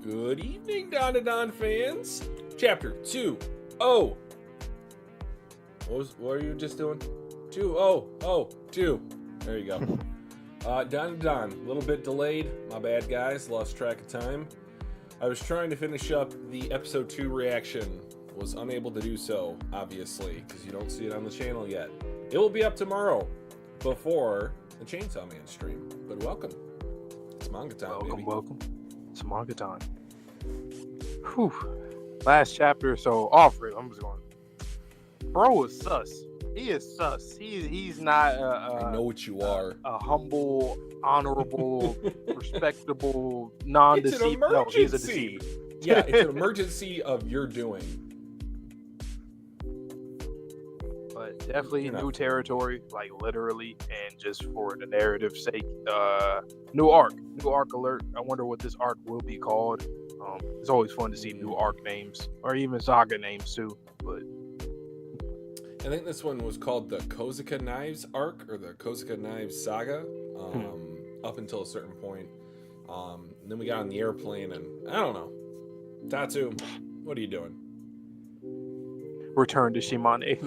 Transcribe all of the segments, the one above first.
Good evening, Dandadan fans. Chapter 2. Oh. What are you just doing? 2. There you go. Dandadan, a little bit delayed. My bad, guys. Lost track of time. I was trying to finish up the episode 2 reaction. Was unable to do so, obviously, because you don't see it on the channel yet. It will be up tomorrow, before the Chainsaw Man stream. But welcome. It's manga time, baby. Welcome. It's manga time. Whew. Last chapter, so off rip. I'm just going. Bro is sus. He is sus. He's not. I know what you are. A humble, honorable, respectable, non-deceiver. No, he's a deceiver. Yeah, it's an emergency of your doing. But definitely new territory, like literally, and just for the narrative's sake, new arc alert. I wonder what this arc will be called. It's always fun to see new arc names or even saga names too. But I think this one was called the Kozuchi Knives arc or the Kozuchi Knives saga, up until a certain point. Then we got on the airplane, and I don't know. Tatsu, what are you doing? Return to Shimane.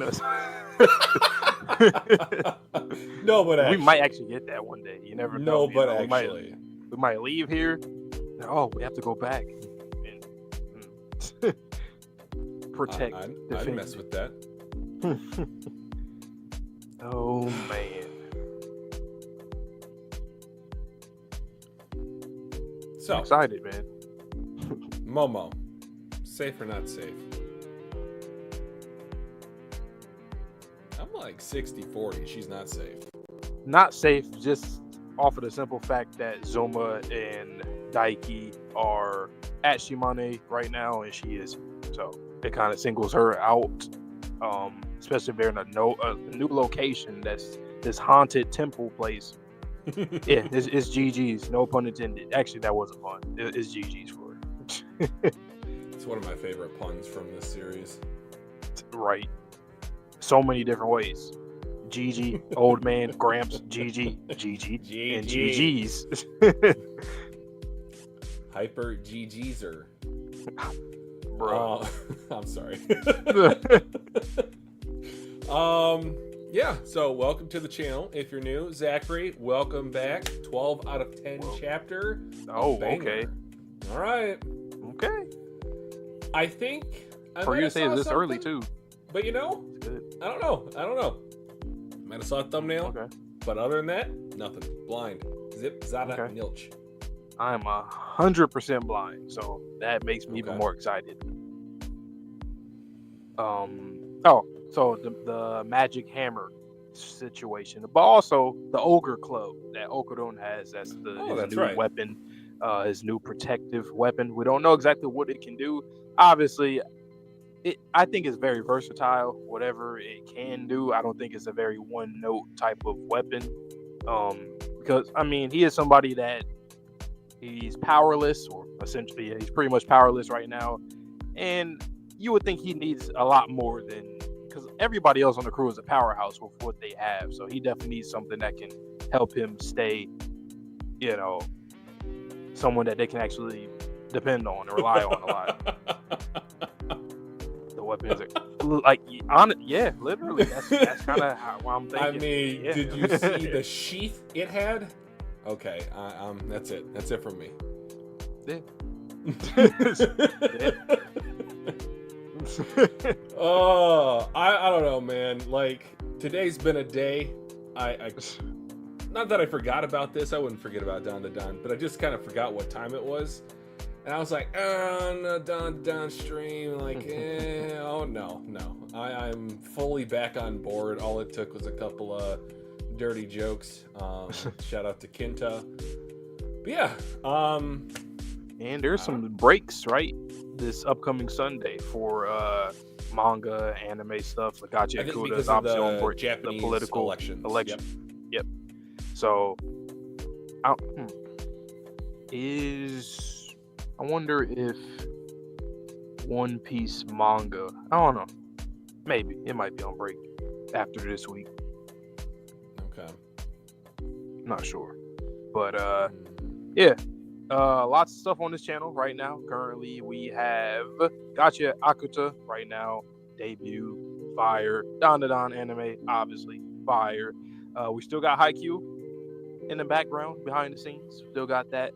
No, but actually, we might actually get that one day. You never know. No, but actually, we might leave here. Oh, we have to go back and protect. I'd mess with that. Oh man. So I'm excited, man. Momo, safe or not safe? I'm like 60-40. She's not safe. Not safe, just off of the simple fact that Zuma and Daiki are at Shimane right now, and she is. So it kind of singles her out, especially if they're in a new location that's this haunted temple place. Yeah, it's GG's, no pun intended. Actually, that wasn't fun. It's GG's for her. It's one of my favorite puns from this series. Right. So many different ways. GG, old man, Gramps, GG, and GG's. Hyper GG'ser. Bro. I'm sorry. Yeah, so welcome to the channel. If you're new, Zachary, welcome back. 12 out of 10 chapter. Oh, Banger. okay. All right. Okay. I think For you to say this early, too. But you know, I don't know. Might have saw a thumbnail. Okay. But other than that, nothing. Blind. Zip, zada, nilch. I'm 100% blind, so that makes me even more excited. So the magic hammer situation, but also the ogre club that Okudon has. That's his new weapon, his new protective weapon. We don't know exactly what it can do. Obviously, I think it's very versatile. Whatever it can do, I don't think it's a very one-note type of weapon. Because I mean, he is somebody that he's powerless, or essentially he's pretty much powerless right now, and you would think he needs a lot more than, because everybody else on the crew is a powerhouse with what they have. So he definitely needs something that can help him stay, someone that they can actually depend on and rely on a lot. The weapon is literally. That's kind of how I'm thinking. I mean, did you see the sheath it had? Okay, that's it. That's it from me. Yeah. Oh, I don't know, man. Like, today's been a day. I not that I forgot about this. I wouldn't forget about Dandadan, but I just kind of forgot what time it was. And I was like, no, Dandadan stream. Like, oh, no. I'm fully back on board. All it took was a couple of dirty jokes. Shout out to Kinta. But yeah. And there's some breaks, right? This upcoming Sunday for manga, anime stuff. Like Gachiakuta is obviously on board. Japanese the political election. Yep. So, I wonder if One Piece manga. I don't know. Maybe it might be on break after this week. Okay. Not sure, but yeah. Lots of stuff on this channel right now. Currently, we have Gachiakuta right now, debut, fire. Dandadan anime, obviously, fire. We still got Haikyuu in the background, behind the scenes. Still got that.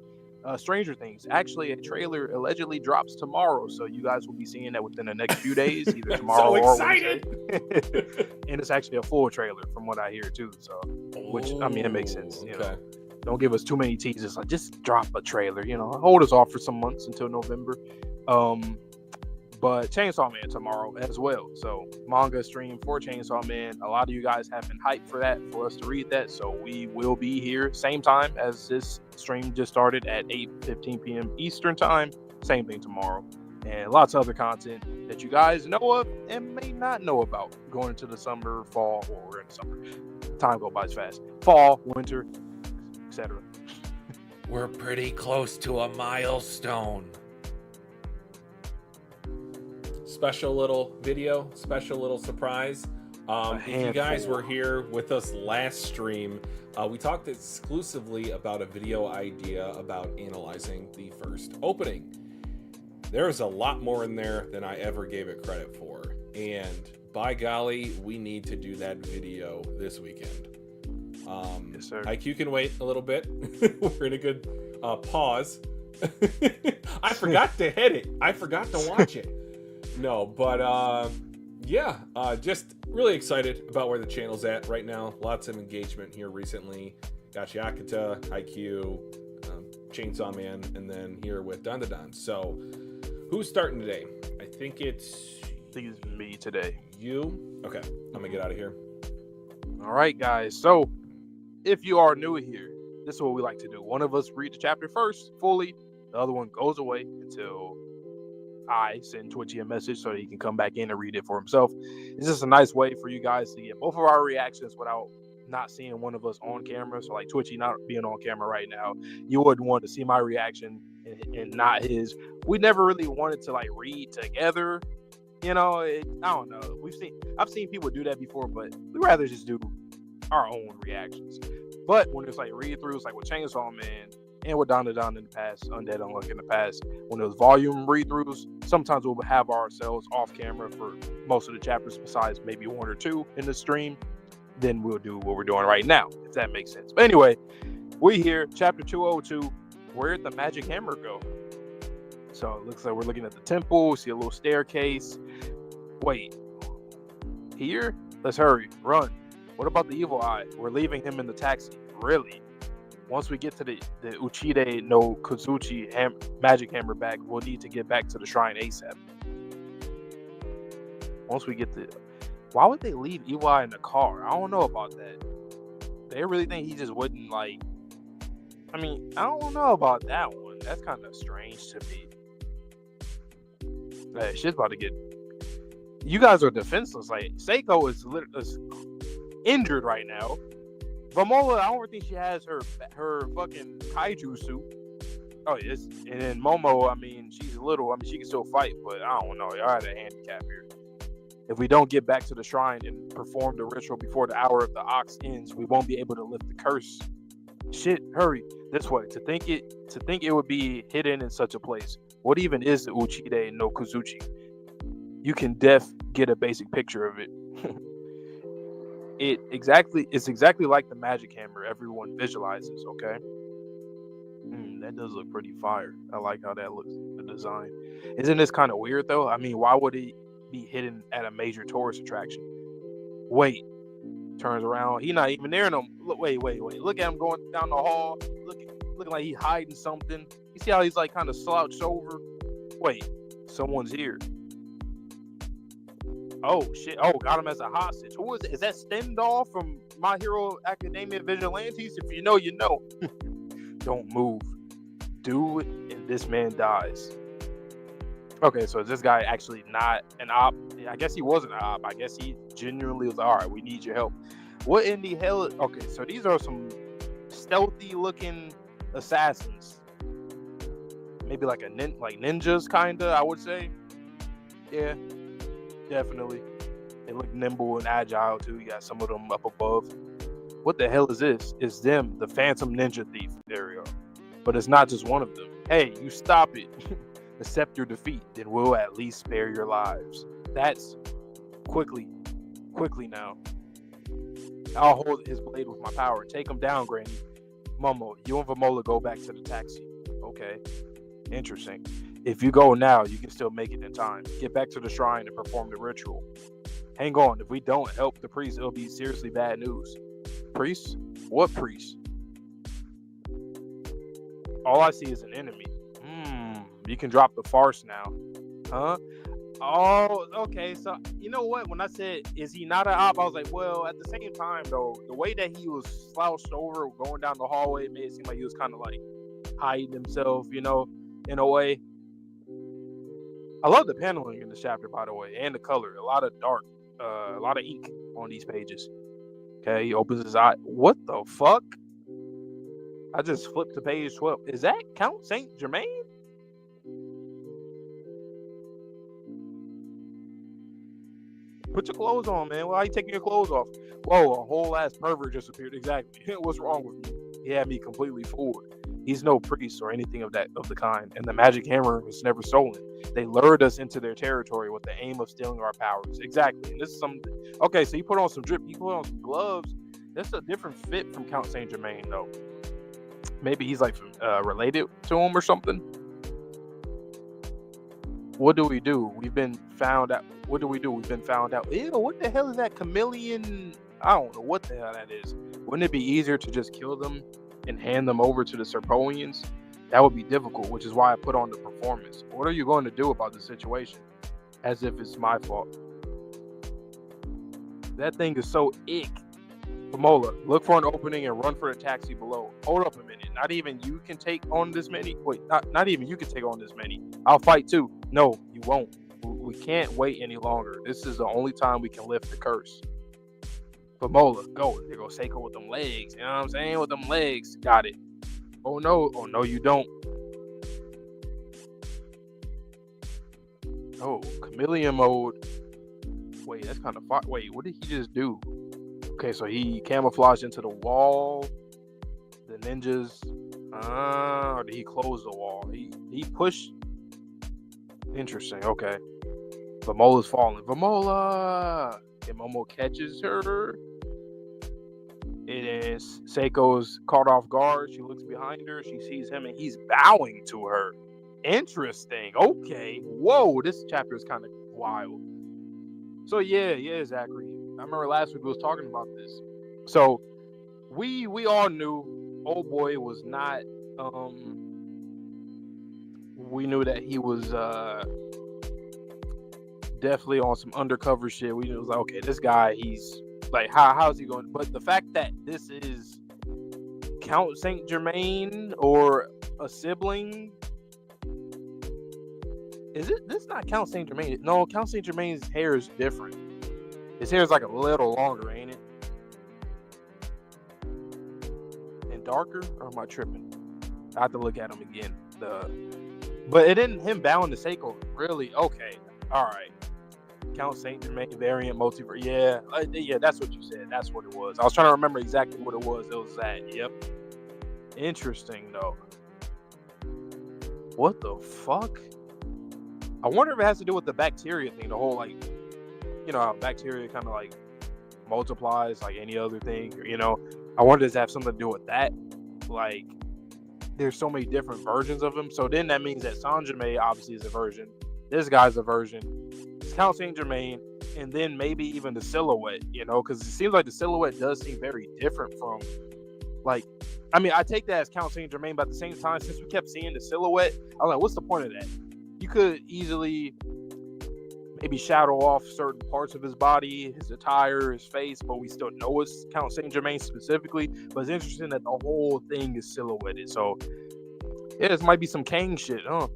Stranger Things. Actually, a trailer allegedly drops tomorrow, so you guys will be seeing that within the next few days, either tomorrow or Wednesday. And it's actually a full trailer, from what I hear too. So, which I mean, it makes sense. You know, don't give us too many teasers. Like, just drop a trailer. You know, hold us off for some months until November. But Chainsaw Man tomorrow as well. So manga stream for Chainsaw Man. A lot of you guys have been hyped for that, for us to read that. So we will be here same time as this stream just started at 8:15 p.m. Eastern time. Same thing tomorrow. And lots of other content that you guys know of and may not know about going into the summer, fall, or we're in the summer. Time go by fast. Fall, winter, etc. We're pretty close to a milestone. Special little video, special little surprise. If you guys were here with us last stream, we talked exclusively about a video idea about analyzing the first opening. There's a lot more in there than I ever gave it credit for, and by golly, we need to do that video this weekend. Yes, sir. Haikyuu can wait a little bit. We're in a good pause. I forgot to hit it. I forgot to watch it. No, but yeah, just really excited about where the channel's at right now. Lots of engagement here recently. Gachiakuta, Haikyuu, Chainsaw Man, and then here with Dandadan. So, who's starting today? I think it's me today. You? Okay, I'm gonna get out of here. All right, guys. So, if you are new here, this is what we like to do. One of us read the chapter first, fully. The other one goes away until I send Twitchy a message so that he can come back in and read it for himself. It's just a nice way for you guys to get both of our reactions without not seeing one of us on camera. So, like Twitchy not being on camera right now, you wouldn't want to see my reaction and not his. We never really wanted to like read together. You know, I don't know. I've seen people do that before, but we'd rather just do our own reactions. But when it's like read-throughs, like with Chainsaw Man and with Dandadan in the past, Undead Unluck in the past, when it was volume read-throughs, sometimes we'll have ourselves off camera for most of the chapters besides maybe one or two in the stream. Then we'll do what we're doing right now, if that makes sense. But anyway, we here, chapter 202. Where'd the magic hammer go? So it looks like we're looking at the temple, see a little staircase. Wait, here? Let's hurry, run. What about the evil eye? We're leaving him in the taxi. Really? Once we get to the Uchide no Kozuchi magic hammer back, we'll need to get back to the shrine ASAP. Once we get to... Why would they leave evil eye in the car? I don't know about that. They really think he just wouldn't, like... I mean, I don't know about that one. That's kind of strange to me. Hey, shit's about to get... You guys are defenseless. Like, Seiko is injured right now. Momola, I don't think she has her fucking kaiju suit. Oh, yes. And then Momo, I mean, she's little. I mean, she can still fight, but I don't know. Y'all had a handicap here. If we don't get back to the shrine and perform the ritual before the hour of the ox ends, we won't be able to lift the curse. Shit, hurry. This way. To think it would be hidden in such a place. What even is the Uchide no Kozuchi? You can get a basic picture of it. It's exactly like the magic hammer everyone visualizes, okay? That does look pretty fire. I like how that looks, the design. Isn't this kind of weird, though? I mean, why would it be hidden at a major tourist attraction? Wait. Turns around. He's not even there. Wait. Look at him going down the hall. Looking like he's hiding something. You see how he's like kind of slouched over? Wait. Someone's here. Oh, shit. Oh, got him as a hostage. Who is it? Is that Stendhal from My Hero Academia Vigilantes? If you know, you know. Don't move. Do it, and this man dies. Okay, so is this guy actually not an op? I guess he wasn't an op. I guess he genuinely was, all right, we need your help. What in the hell? Okay, so these are some stealthy-looking assassins. Maybe like ninjas, kind of, I would say. Yeah. Definitely. They look nimble and agile too. You got some of them up above. What the hell is this? It's them, the Phantom Ninja Thief. There we go. But it's not just one of them. Hey, you stop it. Accept your defeat, then we'll at least spare your lives. That's quickly now. I'll hold his blade with my power. Take him down, Granny. Momo, you and Vamola go back to the taxi. Okay. Interesting. If you go now, you can still make it in time. Get back to the shrine and perform the ritual. Hang on. If we don't help the priest, it'll be seriously bad news. Priest? What priest? All I see is an enemy. You can drop the farce now. Huh? Oh, okay. So, you know what? When I said, is he not an op? I was like, well, at the same time, though, the way that he was slouched over going down the hallway made it seem like he was kind of like hiding himself, you know, in a way. I love the paneling in this chapter, by the way, and the color. A lot of dark, a lot of ink on these pages. Okay, he opens his eye. What the fuck? I just flipped to page 12. Is that Count Saint Germain? Put your clothes on, man. Why are you taking your clothes off? Whoa, a whole ass pervert just appeared. Exactly. What's wrong with me? He had me completely fooled. He's no priest or anything of the kind, and the magic hammer was never stolen. They lured us into their territory with the aim of stealing our powers. Exactly. And this is some. Okay, so you put on some drip. You put on some gloves. That's a different fit from Count Saint Germain, though. Maybe he's like related to him or something. What do we do? We've been found out. What do we do? We've been found out. Ew, what the hell is that chameleon? I don't know what the hell that is. Wouldn't it be easier to just kill them and hand them over to the Serpoians? That would be difficult, which is why I put on the performance. What are you going to do about the situation? As if it's my fault. That thing is so ick. Pamola, look for an opening and run for the taxi below. Hold up a minute. Not even you can take on this many? Wait, not even you can take on this many. I'll fight too. No, you won't. We can't wait any longer. This is the only time we can lift the curse. Pamola, go. There goes Seiko with them legs. You know what I'm saying? With them legs. Got it. Oh no, you don't. Oh, chameleon mode. Wait, that's kind of far. Wait, what did he just do? Okay, so he camouflaged into the wall. The ninjas. Or did he close the wall? He pushed. Interesting. Okay. Vamola's falling. Vamola! And Momo catches her. It is Seiko's caught off guard. She looks behind her. She sees him and he's bowing to her. Interesting. Okay. Whoa, this chapter is kind of wild. So yeah, Zachary. I remember last week we was talking about this. So we all knew old boy was not we knew that he was definitely on some undercover shit. We was like, okay, this guy, he's like, how's he going? But the fact that this is Count Saint Germain or a sibling, is it? This is not Count Saint Germain. No, Count Saint Germain's hair is different. His hair is like a little longer, ain't it? And darker, or am I tripping? I have to look at him again. But it didn't him bowing to Seiko. Really? Okay. All right. Count Saint Germain variant multiverse. Yeah, that's what you said. That's what it was. I was trying to remember exactly what it was. It was that. Yep. Interesting though. What the fuck? I wonder if it has to do with the bacteria thing. The whole, like, you know how bacteria kind of like multiplies like any other thing. You know, I wonder does it have something to do with that? Like, there's so many different versions of him. So then that means that Sanjime obviously is a version. This guy's a version. It's Count Saint Germain, and then maybe even the silhouette, you know, because it seems like the silhouette does seem very different from, like, I mean, I take that as Count Saint Germain, but at the same time, since we kept seeing the silhouette, I was like, what's the point of that? You could easily maybe shadow off certain parts of his body, his attire, his face, but we still know it's Count Saint Germain specifically. But it's interesting that the whole thing is silhouetted. So yeah, this might be some Kang shit, huh?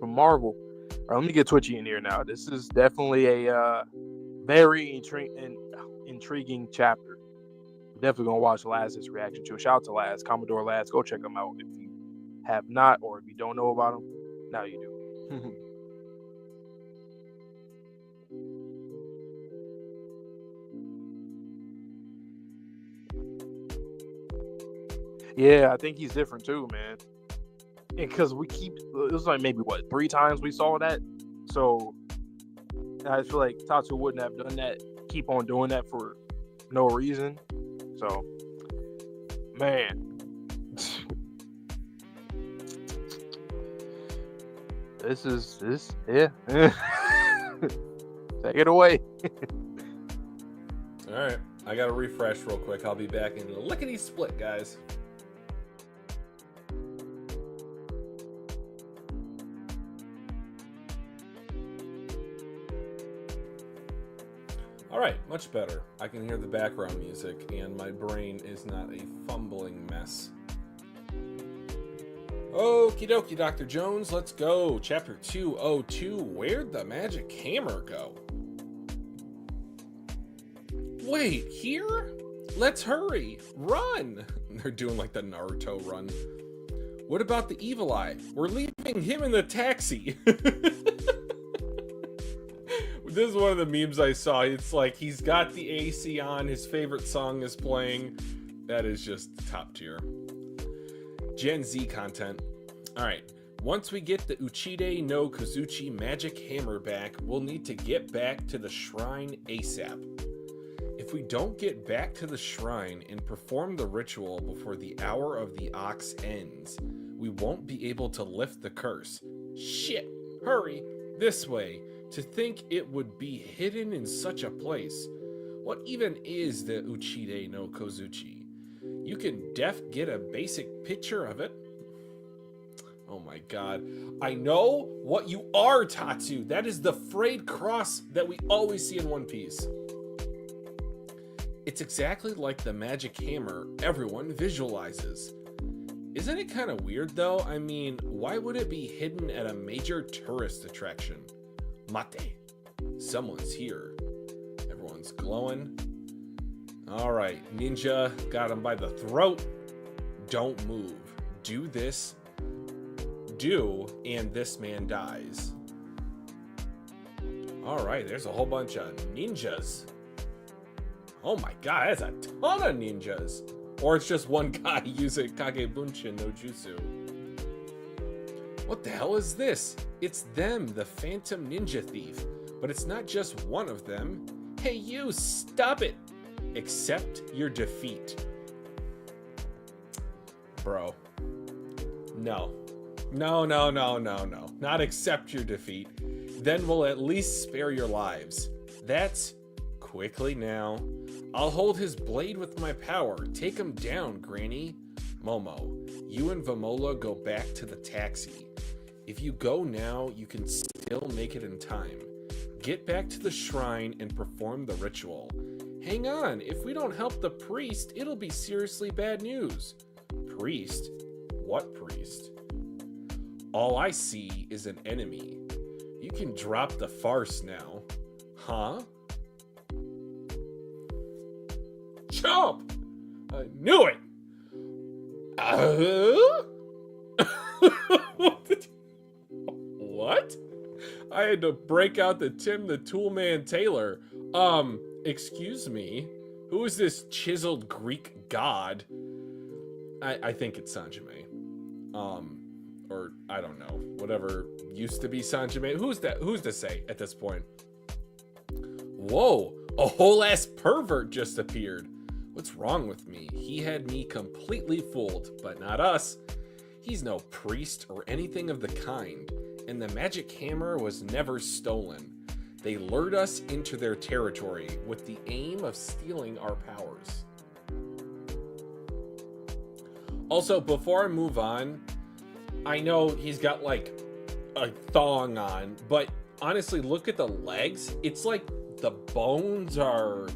From Marvel. All right, let me get Twitchy in here now. This is definitely a very intriguing chapter. Definitely gonna watch Laz's reaction to it. Shout out to Laz, Commodore Laz. Go check him out if you have not, or if you don't know about him. Now you do. Yeah, I think he's different too, man. And because it was like maybe 3 times we saw that. So I feel like Tatsu wouldn't have done that, keep on doing that for no reason. So, man. Yeah. Take it away. All right, I gotta refresh real quick. I'll be back in lickety split, guys. All right, much better. I can hear the background music, and my brain is not a fumbling mess. Okie dokie, Dr. Jones, let's go. Chapter 202, Where'd the Magic Hammer Go? Wait, here? Let's hurry. Run! They're doing like the Naruto run. What about the evil eye? We're leaving him in the taxi. This is one of the memes I saw. It's like he's got the AC on, his favorite song is playing. That is just top tier. Gen Z content. Alright, once we get the Uchide no Kozuchi magic hammer back, we'll need to get back to the shrine ASAP. If we don't get back to the shrine and perform the ritual before the hour of the ox ends, we won't be able to lift the curse. Shit! Hurry! This way! To think it would be hidden in such a place. What even is the Uchide no Kozuchi? You can get a basic picture of it. Oh my god. I know what you are, Tatsu! That is the frayed cross that we always see in One Piece. It's exactly like the magic hammer everyone visualizes. Isn't it kind of weird though? I mean, why would it be hidden at a major tourist attraction? Mate. Someone's here. Everyone's glowing. Alright, ninja got him by the throat. Don't move. Do this. Do, and this man dies. Alright, there's a whole bunch of ninjas. Oh my god, that's a ton of ninjas. Or it's just one guy using Kagebunshin no Jutsu. What the hell is this? It's them, the Phantom Ninja Thief. But it's not just one of them. Hey you, stop it! Accept your defeat. Bro. No. No. Not accept your defeat. Then we'll at least spare your lives. That's... Quickly now. I'll hold his blade with my power. Take him down, Granny. Momo, you and Vamola go back to the taxi. If you go now, you can still make it in time. Get back to the shrine and perform the ritual. Hang on, if we don't help the priest, it'll be seriously bad news. Priest? What priest? All I see is an enemy. You can drop the farce now. Huh? Jump! I knew it! What? I had to break out the Tim the Toolman Taylor. Excuse me? Who is this chiseled Greek god? I think it's Sanjime. Or I don't know. Whatever used to be Sanjime. Who's that? Who's to say at this point? Whoa! A whole ass pervert just appeared. What's wrong with me? He had me completely fooled, but not us. He's no priest or anything of the kind, and the magic hammer was never stolen. They lured us into their territory with the aim of stealing our powers. Also, before I move on, I know he's got like a thong on, but honestly, look at the legs. It's like the bones are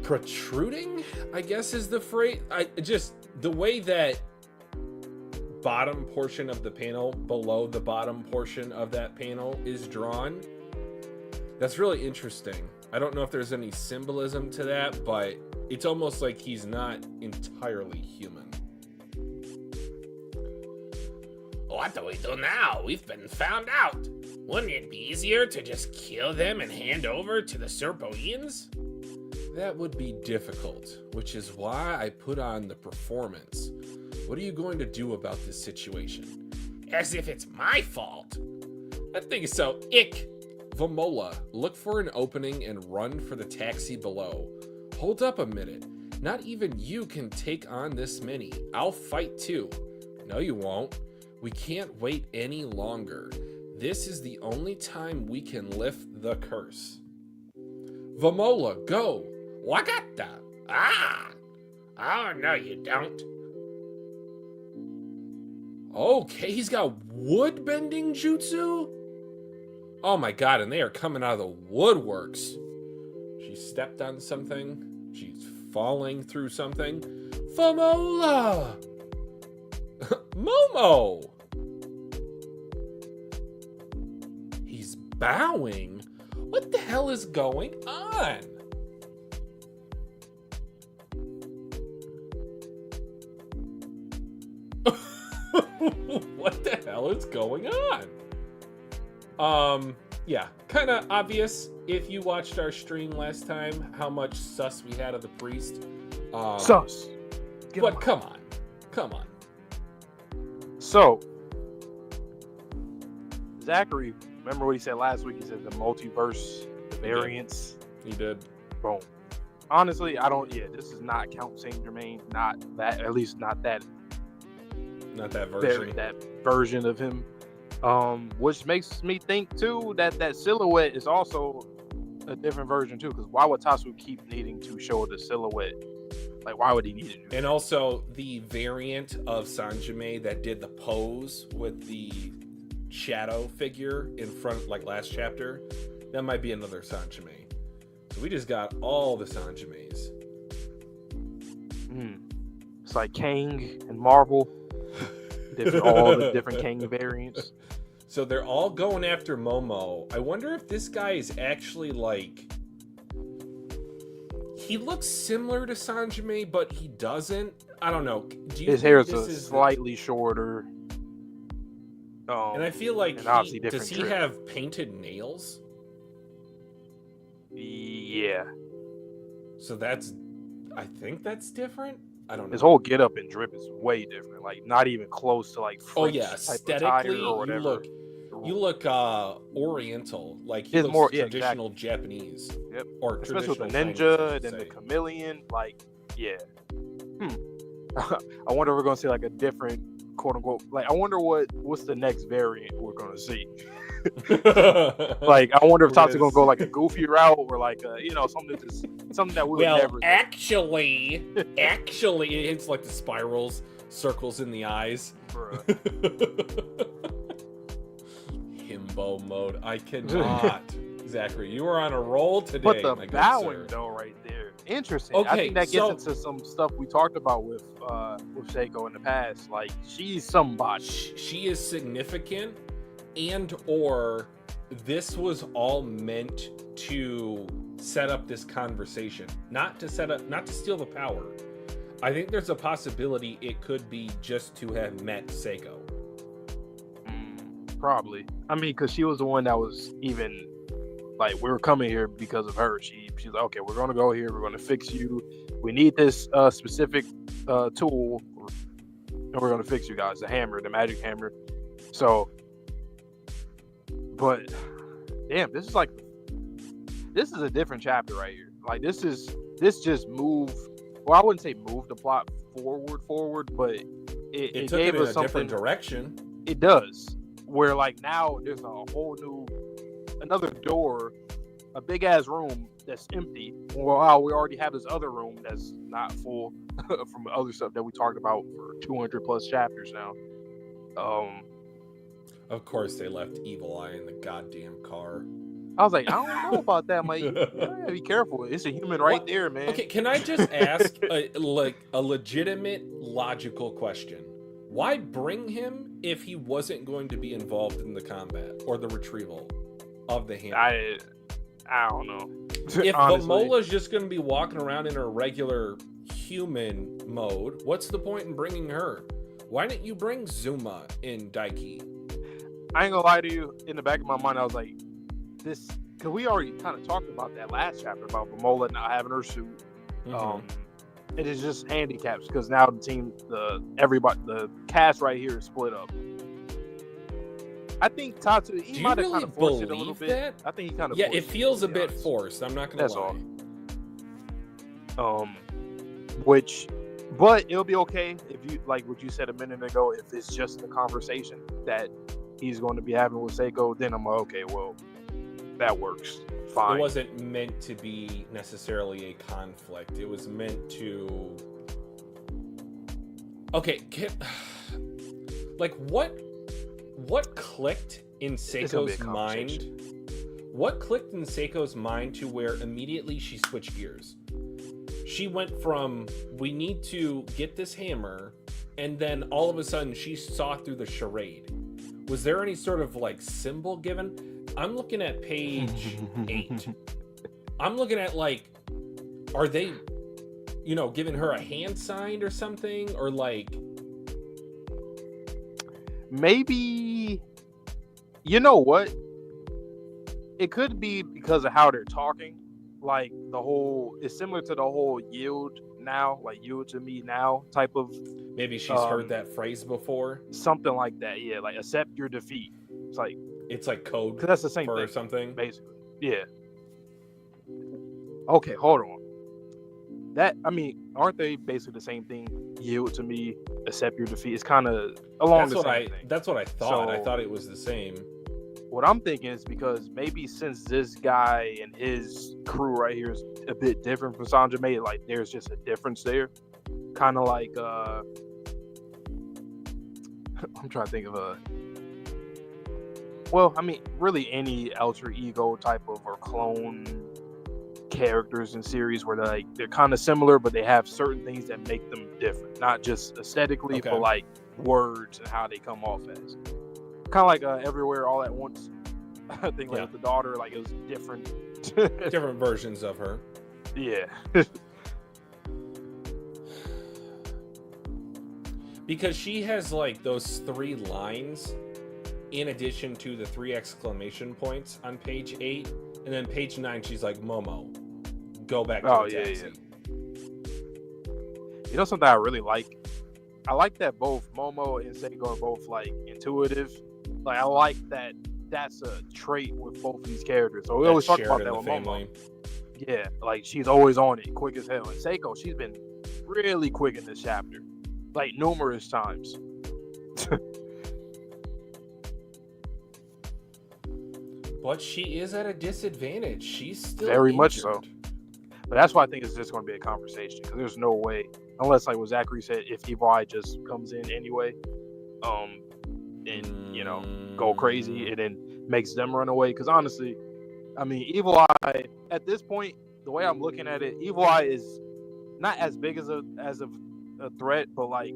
protruding, I guess is the phrase. The way that bottom portion of the panel below the bottom portion of that panel is drawn, that's really interesting. I don't know if there's any symbolism to that, but it's almost like he's not entirely human. What do we do now? We've been found out. Wouldn't it be easier to just kill them and hand over to the Serpoians? That would be difficult, which is why I put on the performance. What are you going to do about this situation? As if it's my fault. I think so. Ick. Vamola, look for an opening and run for the taxi below. Hold up a minute. Not even you can take on this many. I'll fight too. No, you won't. We can't wait any longer. This is the only time we can lift the curse. Vamola, go. Wakata. Ah. Oh, no, you don't. Okay, he's got wood bending jutsu? Oh my god, and they are coming out of the woodworks. She stepped on something. She's falling through something. Vamola! Momo! He's bowing? What the hell is going on? What the hell is going on? Yeah, kind of obvious if you watched our stream last time how much sus we had of the priest. Sus. But come on. So, Zachary, remember what he said last week? He said the multiverse, the variants. He did. Boom. Honestly, this is not Count Saint Germain, not that, at least not that. Not that version. That version of him. Which makes me think too that silhouette is also a different version too. Because why would Tatsu keep needing to show the silhouette? Like, why would he need to do that? And also the variant of Sanjime that did the pose with the shadow figure in front, like last chapter, that might be another Sanjime. So we just got all the Sanjimes. It's like Kang and Marvel. All the different Kang variants. So they're all going after Momo. I wonder if this guy is actually like... He looks similar to Sanjime, but he doesn't. I don't know. His hair is slightly shorter. And I feel like does he have painted nails? Yeah. So I think that's different. I don't know. His whole get up and drip is way different. Like, not even close to like French aesthetically, or whatever. you look oriental, like he looks more traditional Japanese. Yep. Or especially with the Chinese, ninja and the chameleon. Like, yeah. I wonder if we're gonna see like a different quote unquote. Like, I wonder what's the next variant we're gonna see. Like, I wonder if Tatsu gonna go like a goofy route or like something that we would never. Actually, it's like the spirals, circles in the eyes. Himbo mode. I cannot. Zachary, you are on a roll today. But the bowing though, right there, interesting. Okay, I think that gets into some stuff we talked about with Seiko in the past. Like, she's somebody. She is significant. And or this was all meant to set up this conversation, not to steal the power. I think there's a possibility it could be just to have met Seiko. Probably. I mean, because she was the one that was even like, we were coming here because of her. She's like, okay, we're gonna go here. We're gonna fix you. We need this specific tool, and we're gonna fix you guys. The hammer, the magic hammer. So. But damn, this is a different chapter right here. Like, this just moved. Well, I wouldn't say move the plot forward, but it took gave it in us a different direction. It does. Where like now there's a whole another door, a big ass room that's empty. Wow, we already have this other room that's not full from the other stuff that we talked about for 200 plus chapters now. Of course, they left Evil Eye in the goddamn car. I was like, I don't know about that, Mike. You gotta be careful. It's a human right there, man. Okay, can I just ask a legitimate, logical question? Why bring him if he wasn't going to be involved in the combat or the retrieval of the hammer? I don't know. If Vamola's just going to be walking around in her regular human mode, what's the point in bringing her? Why didn't you bring Zuma in Daiki? I ain't gonna lie to you. In the back of my mind, I was like, because we already kind of talked about that last chapter about Momola not having her suit. It is just handicaps because now the cast right here is split up. I think Tatsu, he might have kind of forced it a little bit. I think he kind of it feels a bit forced. I'm not gonna lie. All. But it'll be okay if you like what you said a minute ago. If it's just the conversation that he's going to be having with Seiko, then I'm like, okay, well, that works. Fine. It wasn't meant to be necessarily a conflict. It was meant to. Okay, like what clicked in Seiko's mind? What clicked in Seiko's mind to where immediately she switched gears? She went from we need to get this hammer, and then all of a sudden she saw through the charade. Was there any sort of like symbol given? I'm looking at page 8. I'm looking at like, are they, giving her a hand sign or something, or like? Maybe, you know what? It could be because of how they're talking. Like it's similar to the whole yield now, like yield to me now type of. Maybe she's heard that phrase before. Something like that, yeah. Like accept your defeat. It's like code. Because that's the same thing, or something. Basically, yeah. Okay, hold on. Aren't they basically the same thing? Yield to me, accept your defeat. It's kind of along the same thing. That's what I thought. I thought it was the same. What I'm thinking is because maybe since this guy and his crew right here is a bit different from Sanjime, like there's just a difference there. Kind of like I'm trying to think of really any alter ego type of or clone characters in series where they're kind of similar, but they have certain things that make them different, not just aesthetically, but like words and how they come off as. Kind of like Everywhere All at Once. I think with the daughter, like it was different. Different versions of her. Yeah. Because she has like those 3 lines in addition to the 3 exclamation points on page 8. And then page 9, she's like, Momo, go back to the taxi. You know something I really like? I like that both Momo and Seiko are both like intuitive. Like I like that that's a trait with both of these characters. So we always talk about that with Momo. Yeah, like she's always on it, quick as hell. And Seiko, she's been really quick in this chapter. Like numerous times. But she is at a disadvantage. She's still very injured. Much so. But that's why I think it's just going to be a conversation. Because there's no way, unless like what Zachary said, if Evil Eye just comes in anyway, and go crazy and then makes them run away. Because honestly, Evil Eye at this point, the way I'm looking at it, Evil Eye is not as big as a threat, but like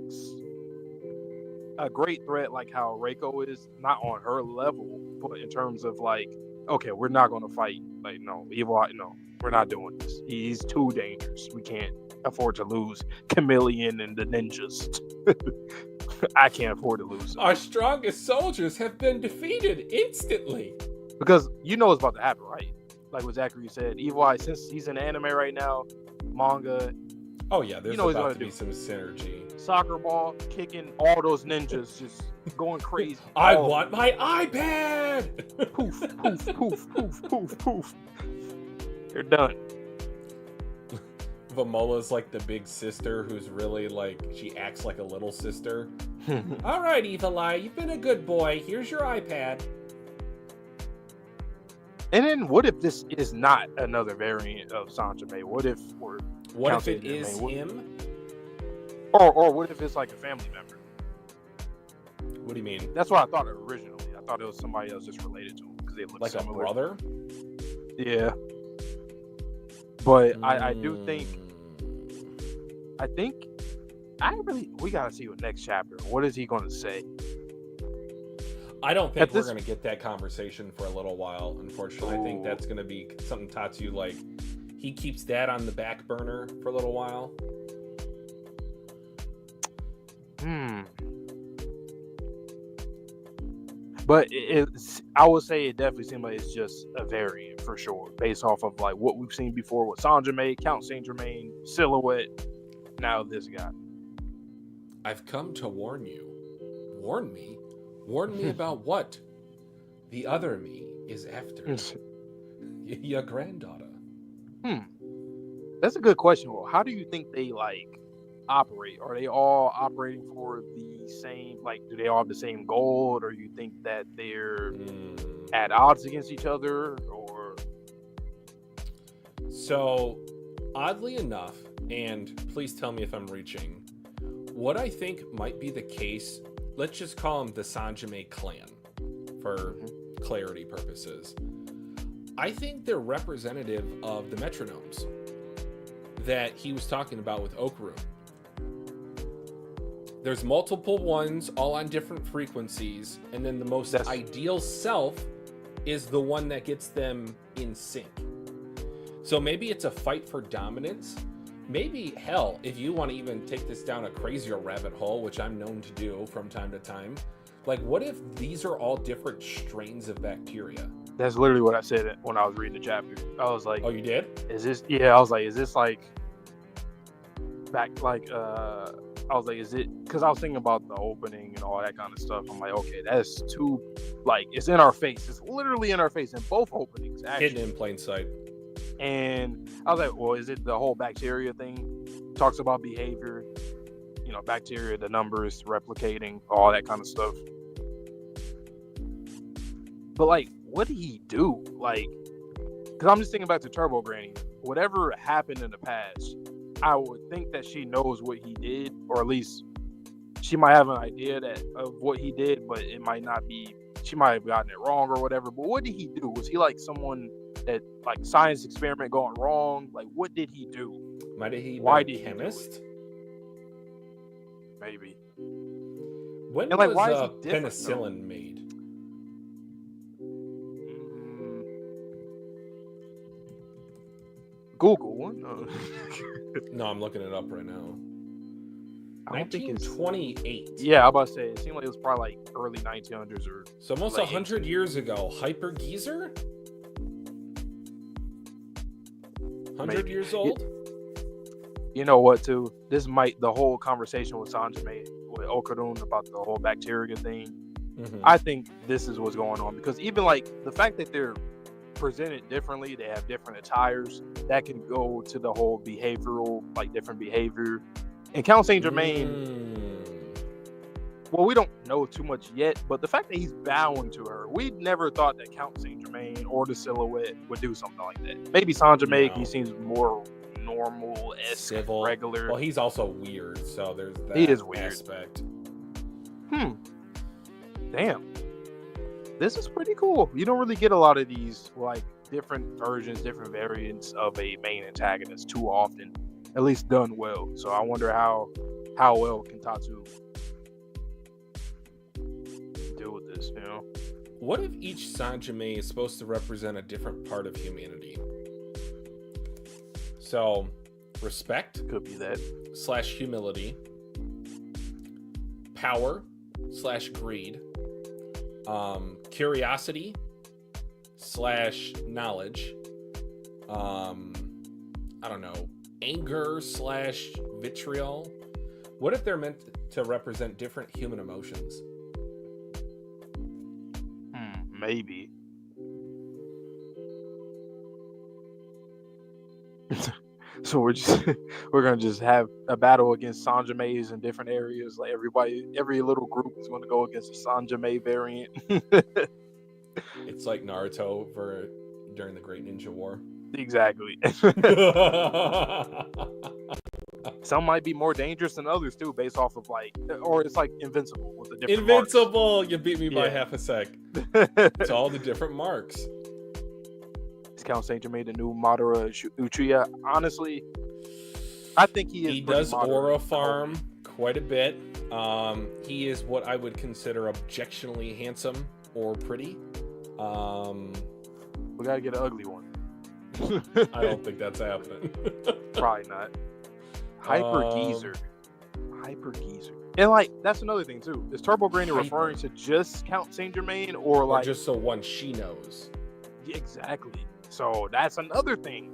a great threat, like how Reiko is, not on her level, but in terms of like, okay, we're not going to fight. Like, no, Evil Eye, no, we're not doing this. He's too dangerous. We can't afford to lose Chameleon and the ninjas. I can't afford to lose them. Our strongest soldiers have been defeated instantly. Because you know what's about to happen, right? Like what Zachary said, Evil Eye, since he's in anime right now, manga. Oh yeah, there's about to be some synergy. Soccer ball, kicking all those ninjas, just going crazy. I want my iPad! Poof, poof, poof, poof, poof, poof. They're done. Vamola's like the big sister who's really like, she acts like a little sister. All right, Evil Eye, you've been a good boy. Here's your iPad. And then what if this is not another variant of Sanjime? What if it is him? Or what if it's like a family member? What do you mean? That's what I thought originally. I thought it was somebody else just related to him because they look like similar. A brother? Yeah. But I do think we gotta see what next chapter. What is he gonna say? I don't think we're gonna get that conversation for a little while, unfortunately. I think that's gonna be something Tatsu, like, he keeps that on the back burner for a little while. But I would say it definitely seems like it's just a variant for sure, based off of like what we've seen before with Sanjime, Count Saint Germain, Silhouette. Now this guy. I've come to warn you. Warn me? Warn me about what? The other me is after your granddaughter. That's a good question. Well, how do you think they like operate? Are they all operating for the same, like, do they all have the same goal, or you think that they're at odds against each other, or? So, oddly enough, and please tell me if I'm reaching, what I think might be the case, let's just call them the Sanjime clan for clarity purposes. I think they're representative of the metronomes that he was talking about with Okaru. There's multiple ones, all on different frequencies, and then the most ideal self is the one that gets them in sync. So maybe it's a fight for dominance. Maybe, hell, if you want to even take this down a crazier rabbit hole, which I'm known to do from time to time, like, what if these are all different strains of bacteria? That's literally what I said when I was reading the chapter. I was like, oh, you did? Is this, yeah, I was like, is this like, back, like, I was like, is it, because I was thinking about the opening and all that kind of stuff. I'm like, okay, that's too, like, it's in our face. It's literally in our face in both openings, actually. Hidden in plain sight. And I was like, well, is it the whole bacteria thing? Talks about behavior, you know, bacteria, the numbers, replicating, all that kind of stuff. But, like, what did he do? Like, because I'm just thinking back to Turbo Granny. Whatever happened in the past, I would think that she knows what he did, or at least she might have an idea of what he did, but it might not be, she might have gotten it wrong or whatever. But what did he do? Was he like someone that, like, science experiment going wrong? Like, what did he do? Might he why be did a chemist? Maybe. When and, like, was why is he penicillin made? Google one? No. No, I'm looking it up right now. I don't think it's 1928. Yeah, I was about to say, it seemed like it was probably like early 1900s or so almost 100 years ago. Hyper Geezer? 100 years old? You know what, too? This might, the whole conversation with Sanjime, with Okadun about the whole bacteria thing, I think this is what's going on. Because even, like, the fact that they're presented differently, they have different attires, that can go to the whole behavioral, like, different behavior. And Count Saint Germain, well, we don't know too much yet, but the fact that he's bowing to her, we never thought that Count Saint Germain or the Silhouette would do something like that. Maybe Sanjime, he seems more normal, civil, regular. Well, he's also weird, so there's that he is weird. aspect. Damn. This is pretty cool. You don't really get a lot of these, like, different versions, different variants of a main antagonist too often, at least done well. So I wonder how well can Tatsu deal with this, you know? What if each Sanjime is supposed to represent a different part of humanity? So, respect could be that / humility, power / greed, curiosity / knowledge, I don't know, anger / vitriol. What if they're meant to represent different human emotions? Maybe. So we're gonna just have a battle against Sanjime's in different areas. Like, every little group is gonna go against a Sanjime variant. It's like Naruto during the Great Ninja War. Exactly. Some might be more dangerous than others too, based off of, like, or it's like Invincible with the different Invincible! Marks. You beat me by half a sec. It's all the different marks. Is Count Saint Germain the new Madara Uchiha? Honestly, I think he is. He does aura farm quite a bit. He is what I would consider objectionably handsome or pretty. We gotta get an ugly one. I don't think that's happening. Probably not. Hyper Geezer. And, like, that's another thing too. Is Turbo Granny referring to just Count Saint Germain, or like just so one she knows? Exactly. So that's another thing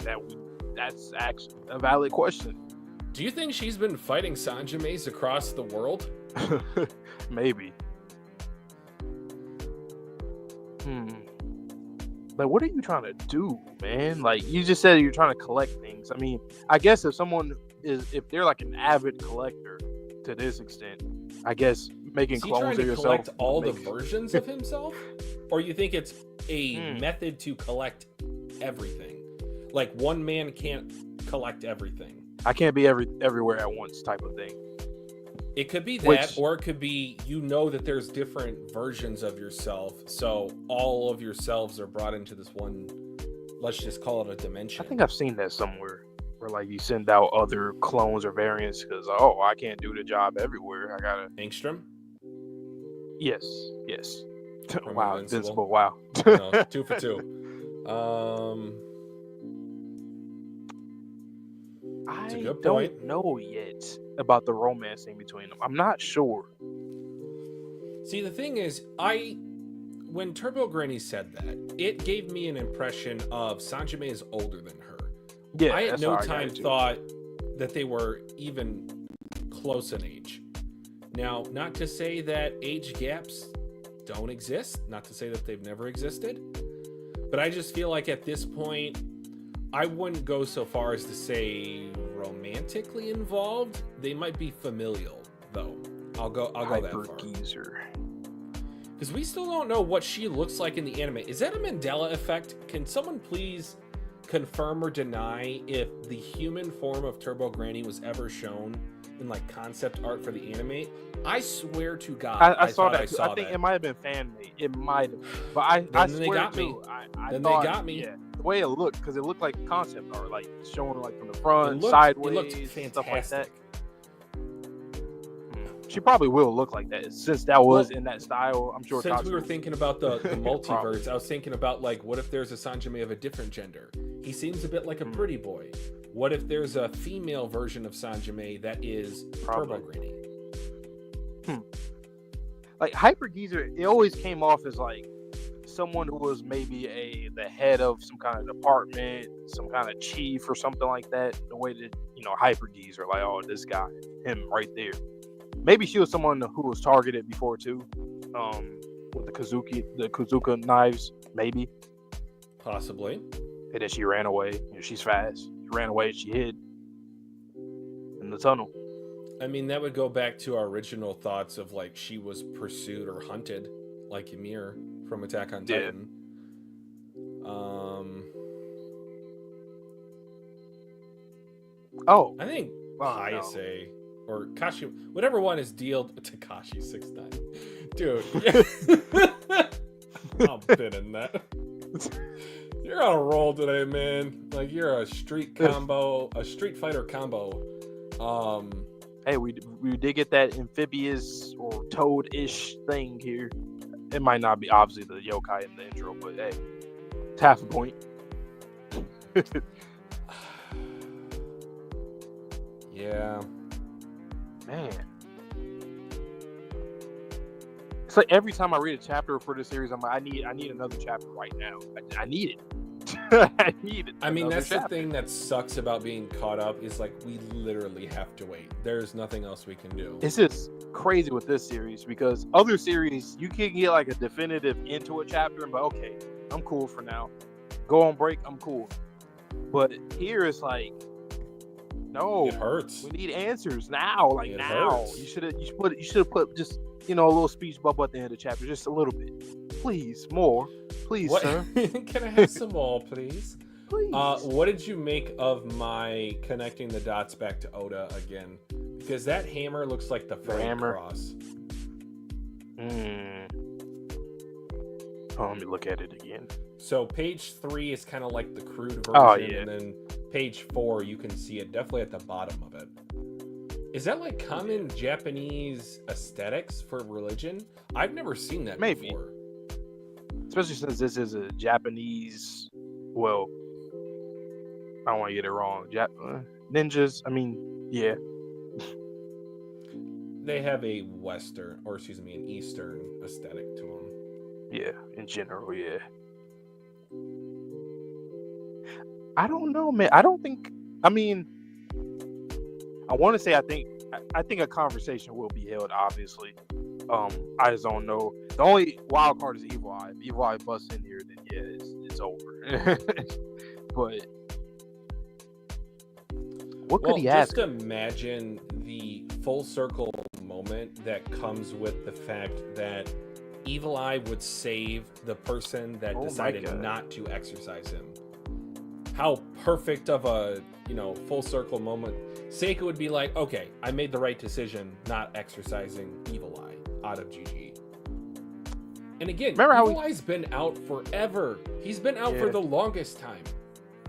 that's actually a valid question. Do you think she's been fighting Sanjames across the world? Maybe. Like, what are you trying to do, man? Like, you just said you're trying to collect things. I mean, I guess if they're like an avid collector to this extent, I guess making clones of yourself. Collect all the versions of himself, or you think it's a method to collect everything? Like one man can't collect everything. I can't be everywhere at once, type of thing. It could be that, or it could be that there's different versions of yourself, so all of yourselves are brought into this one. Let's just call it a dimension. I think I've seen that somewhere, where like you send out other clones or variants because I can't do the job everywhere. I gotta Angstrom. Yes. From Wow, Invincible. Wow. No, 2 for 2. I don't know yet about the romancing between them. I'm not sure. See, the thing is, when Turbo Granny said that, it gave me an impression of Sanjime is older than her. Yeah, I at no time thought that they were even close in age. Now, not to say that age gaps don't exist, not to say that they've never existed, but I just feel like at this point, I wouldn't go so far as to say romantically involved. They might be familial, though. I'll go that far. Because we still don't know what she looks like in the anime. Is that a Mandela effect? Can someone please confirm or deny if the human form of Turbo Granny was ever shown in like concept art for the anime? I swear to God, I saw that. I think it might have been fan made. It might have, but I swear they got me. They got me. Yeah, the way it looked, because it looked like concept art, like showing like from the front, sideways, it looked fantastic. Stuff like that. She probably will look like that since that was in that style. I'm sure. Since we were thinking about the multiverse, I was thinking about like, what if there's a Sanjime of a different gender? He seems a bit like a pretty boy. What if there's a female version of Sanjime that is Turbo Granny? Like Hyper Geezer, it always came off as like someone who was maybe the head of some kind of department, some kind of chief or something like that. The way that Hyper Geezer, like, oh, this guy, him right there. Maybe she was someone who was targeted before too, with the Kazuka knives, maybe. Possibly. And then she ran away. She's fast. She ran away. She hid in the tunnel. I mean, that would go back to our original thoughts of like she was pursued or hunted, like Ymir from Attack on Titan. I think Hayase or Kashi, whatever one is dealt Takashi 69. Dude, I'm bidding that. You're on a roll today, man. Like you're a street fighter combo. Hey, we did get that amphibious or toad-ish thing here. It might not be obviously the yokai in the intro, but hey, it's half a point. Yeah. Man. It's like every time I read a chapter for this series, I'm like, I need another chapter right now. I need it. I need it. I mean, that's the thing that sucks about being caught up is like we literally have to wait. There's nothing else we can do. It's just crazy with this series because other series you can get like a definitive into a chapter and be okay, I'm cool for now. Go on break, I'm cool. But here it's like, no, it hurts. We need answers now, like now. Hurts. You should have put just a little speech bubble at the end of the chapter, just a little bit. Please, more. Please, sir. Can I have some more, please? Please. What did you make of my connecting the dots back to Oda again? Because that hammer looks like the hammer cross. Oh, let me look at it again. So page 3 is kind of like the crude version, and then page 4 you can see it definitely at the bottom of it. Is that like common Japanese aesthetics for religion? I've never seen that before. Especially since this is a Japanese, well, I don't want to get it wrong. Ninjas, I mean, yeah. They have a Western, or excuse me, an Eastern aesthetic to them. Yeah, in general, yeah. I don't know, man. I don't think. I mean, I want to say I think a conversation will be held. Obviously, I just don't know. The only wild card is Evil Eye. If Evil Eye busts in here, then yeah, it's over. But what could he ask? Just imagine the full circle moment that comes with the fact that Evil Eye would save the person that decided not to exercise him. How perfect of a, full circle moment. Seiko would be like, okay, I made the right decision not exercising Evil Eye out of GG. And again, Evil Eye's been out forever. He's been out for the longest time.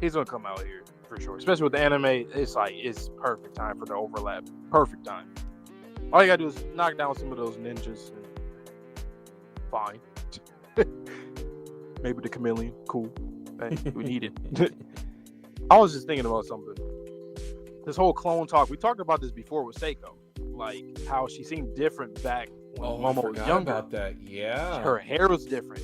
He's gonna come out here for sure. Especially with the anime, it's perfect time for the overlap. Perfect time. All you gotta do is knock down some of those ninjas and fine. Maybe the chameleon. Cool. Hey, we need it. I was just thinking about something. This whole clone talk. We talked about this before with Seiko. Like how she seemed different back when Momo was younger. About that. Yeah. Her hair was different.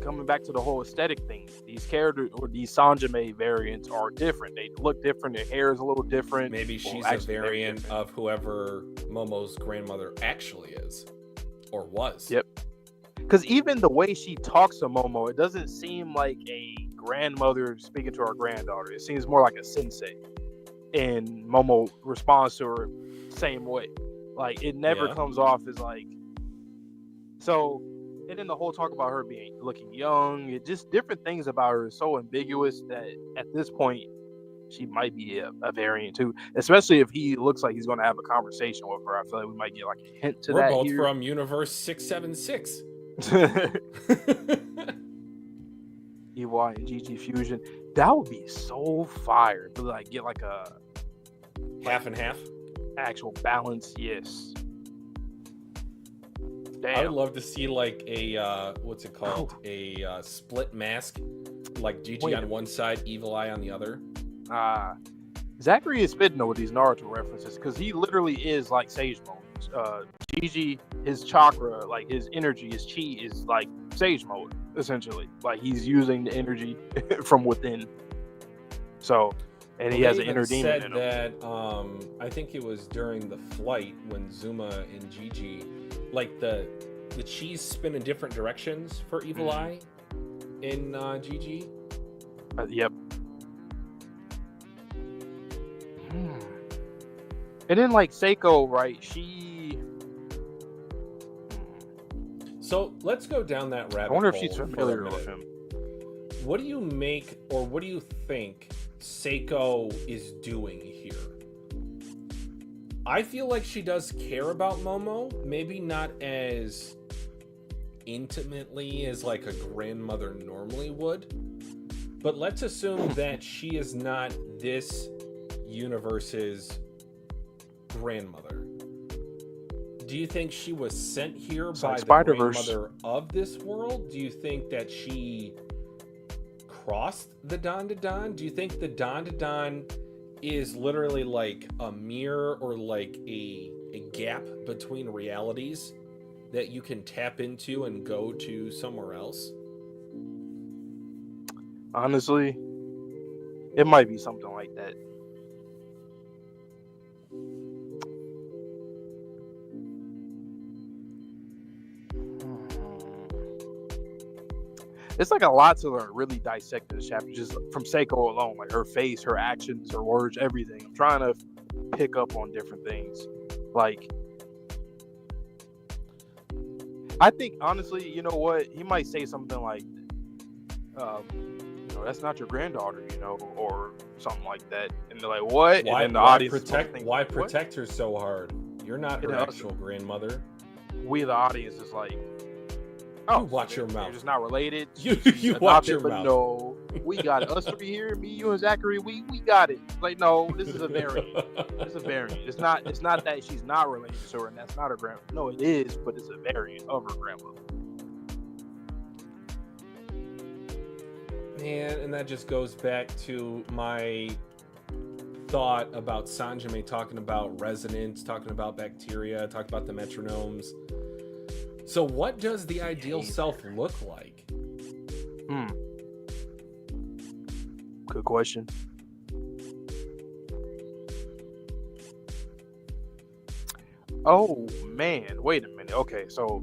Coming back to the whole aesthetic thing. These characters or these Sanjime variants are different. They look different. Their hair is a little different. Maybe she's a variant of whoever Momo's grandmother actually is. Or was. Yep. Because even the way she talks to Momo, it doesn't seem like a grandmother speaking to her granddaughter. It seems more like a sensei. And Momo responds to her same way. Like, it never comes off as like... So, and then the whole talk about her looking young, it just different things about her is so ambiguous that at this point, she might be a variant too. Especially if he looks like he's going to have a conversation with her. I feel like we might get like a hint to that. We're both here. from Universe 676. EY and GG Fusion. That would be so fire to like get like a half and half actual balance. Yes. Damn. I would love to see like a what's it called? A split mask, like GG on one side, Evil Eye on the other. Zachary is spitting with these Naruto references because he literally is like Sage Mode. GG, his chakra, like his energy, his chi is like Sage Mode, essentially. Like he's using the energy from within. So, and he has an inner demon in him. That I think it was during the flight when Zuma and GG, like the chi's spin in different directions for Evil Eye in GG. Yep. And then like Seiko, right? So let's go down that rabbit hole. I wonder if she's familiar with him. What do you make, or what do you think Seiko is doing here? I feel like she does care about Momo, maybe not as intimately as like a grandmother normally would. But let's assume that she is not this universe's grandmother. Do you think she was sent here by the grandmother of this world? Do you think that she crossed the Dandadan? Do you think the Dandadan is literally like a mirror or like a gap between realities that you can tap into and go to somewhere else? Honestly, it might be something like that. It's like a lot to learn, really dissect this chapter, just from Seiko alone, like her face, her actions, her words, everything. I'm trying to pick up on different things. Like, I think, honestly, you know what? He might say something like, that's not your granddaughter, or something like that. And they're like, what? Why, and then the why audience protect her so hard? You're not her actual grandmother. We, the audience, is like, you watch your mouth. You're just not related. You watch your mouth. No, we got it. Us three here, me, you, and Zachary. We got it. Like, no, this is a variant. It's a variant. It's not that she's not related to her, and that's not her grandma. No, it is, but it's a variant of her grandma. Man, and that just goes back to my thought about Sanjime talking about resonance, talking about bacteria, talking about the metronomes. So what does the ideal self look like? Good question. Oh man, wait a minute. Okay, so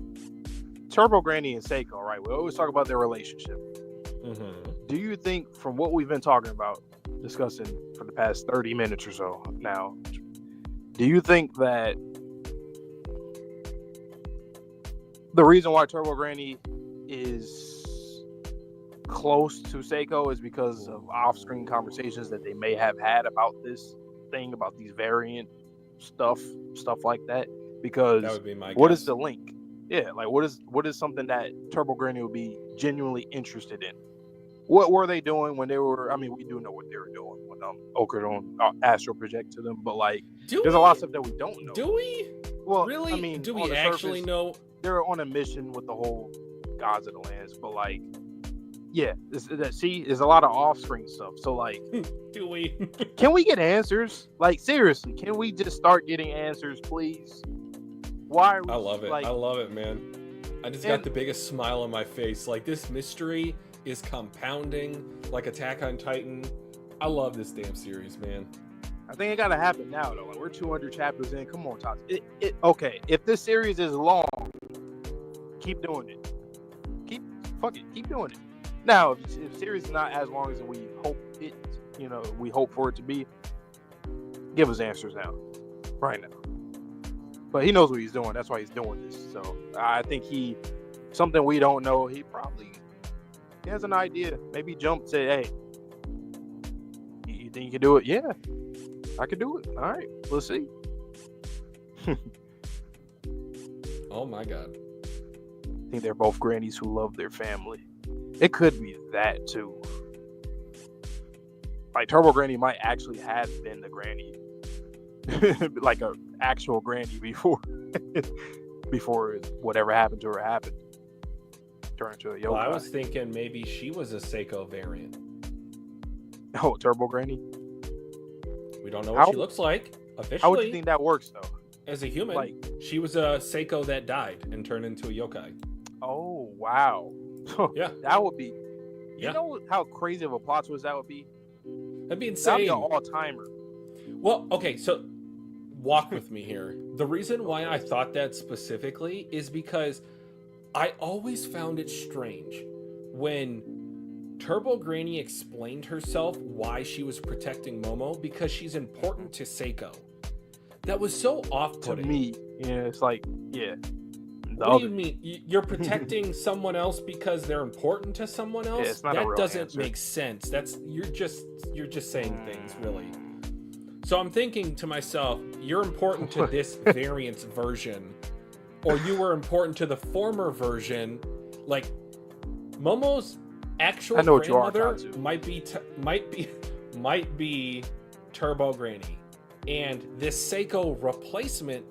Turbo Granny and Seiko, right? We always talk about their relationship. Mm-hmm. Do you think, from what we've been talking about, discussing for the past 30 minutes or so now, do you think that the reason why Turbo Granny is close to Seiko is because of off-screen conversations that they may have had about this thing, about these variant stuff like that? Because that would be my what guess. is the link? Yeah, like what is something that Turbo Granny would be genuinely interested in? What were they doing when they were? I mean, we do know what they were doing when Okudon astral project to them, but like, there's a lot of stuff that we don't know. Do we? Well, really? I mean, do we actually know? They're on a mission with the whole Gods of the Lands, but like, yeah, there's a lot of off-screen stuff. So like, do we? Can we get answers? Like, seriously, can we just start getting answers, please? Why? Are we I love it. Like, I love it, man. I just got the biggest smile on my face. Like, this mystery is compounding like Attack on Titan. I love this damn series, man. I think it gotta happen now, though. Like, we're 200 chapters in. Come on, Tatsu. Okay, if this series is long, keep doing it. Keep doing it. Now, if the series is not as long as we hope it, we hope for it to be, give us answers now, right now. But he knows what he's doing. That's why he's doing this. So I think something we don't know. He has an idea. Maybe jump, say, hey, you think you can do it? Yeah, I can do it. All right, let's see. Oh my god. I think they're both grannies who love their family. It could be that too. Like, Turbo Granny might actually have been the granny, like a actual granny before whatever happened to her happened. Turned into a yokai. Well, I was thinking maybe she was a Seiko variant. Oh, Turbo Granny. We don't know what she looks like officially. How would you think that works, though? As a human, like, she was a Seiko that died and turned into a yokai. Oh, wow. Yeah. That would be... You know how crazy of a plot twist that would be? That'd be insane. That'd be an all-timer. Well, okay, so walk with me here. The reason why I thought that specifically is because I always found it strange when Turbo Granny explained herself why she was protecting Momo, because she's important to Seiko. That was so off-putting. To me, yeah, it's like, yeah. What do you mean? You're protecting someone else because they're important to someone else? Yeah, it's not that a real doesn't answer. make sense. You're just saying things, really. So I'm thinking to myself, you're important to this variant's version, or you were important to the former version. Like, Momo's actual grandmother might be Turbo Granny, and this Seiko replacement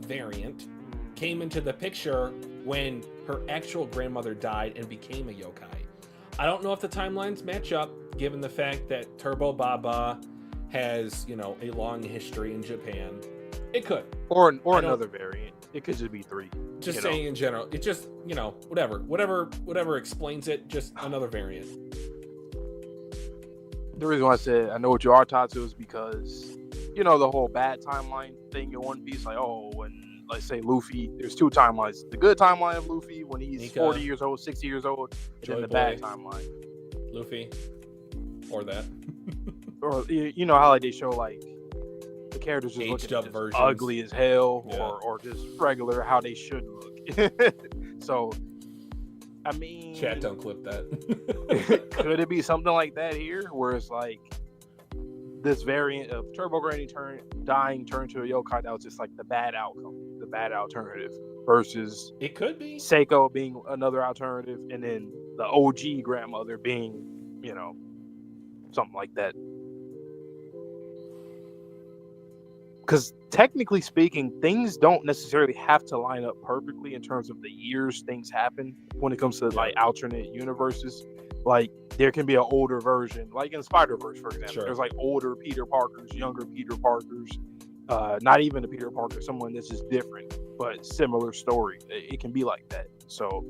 variant came into the picture when her actual grandmother died and became a yokai. I don't know if the timelines match up, given the fact that Turbo Baba has, a long history in Japan. It could. Or another variant. It could just be 3. Just saying in general. It just, whatever explains it, just another variant. The reason why I said I know what you are, Tatsu, is because, the whole bad timeline thing in One Piece, like, when, let's say, Luffy, there's 2 timelines. The good timeline of Luffy when he's Nika, 40 years old, 60 years old, and then the bad timeline. Luffy. Or that. Or, how like they show, like, the characters just aged looking up just ugly as hell, or just regular, how they should look. So, I mean... Chat, don't clip that. Could it be something like that here, where it's like, this variant of Turbo Granny dying turned to a yokai, that was just like the bad outcome, the bad alternative, versus it could be Seiko being another alternative, and then the OG grandmother being, something like that. Because technically speaking, things don't necessarily have to line up perfectly in terms of the years things happen when it comes to like alternate universes. Like, there can be an older version, like in Spider-Verse, for example. Sure. There's like older Peter Parkers, younger Peter Parkers, not even a Peter Parker, someone that's just different, but similar story. It can be like that. So,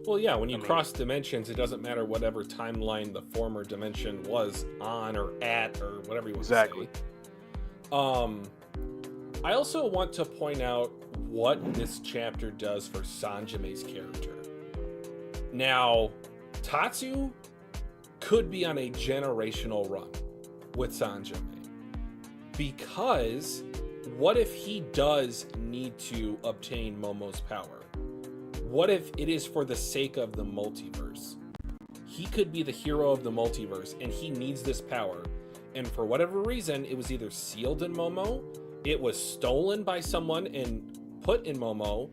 Well, yeah, when you cross dimensions, it doesn't matter whatever timeline the former dimension was on or at or whatever you want to say. I also want to point out what this chapter does for Sanjame's character. Now, Tatsu could be on a generational run with Sanjame, because what if he does need to obtain Momo's power? What if it is for the sake of the multiverse? He could be the hero of the multiverse, and he needs this power. And for whatever reason, it was either sealed in Momo, it was stolen by someone and put in Momo,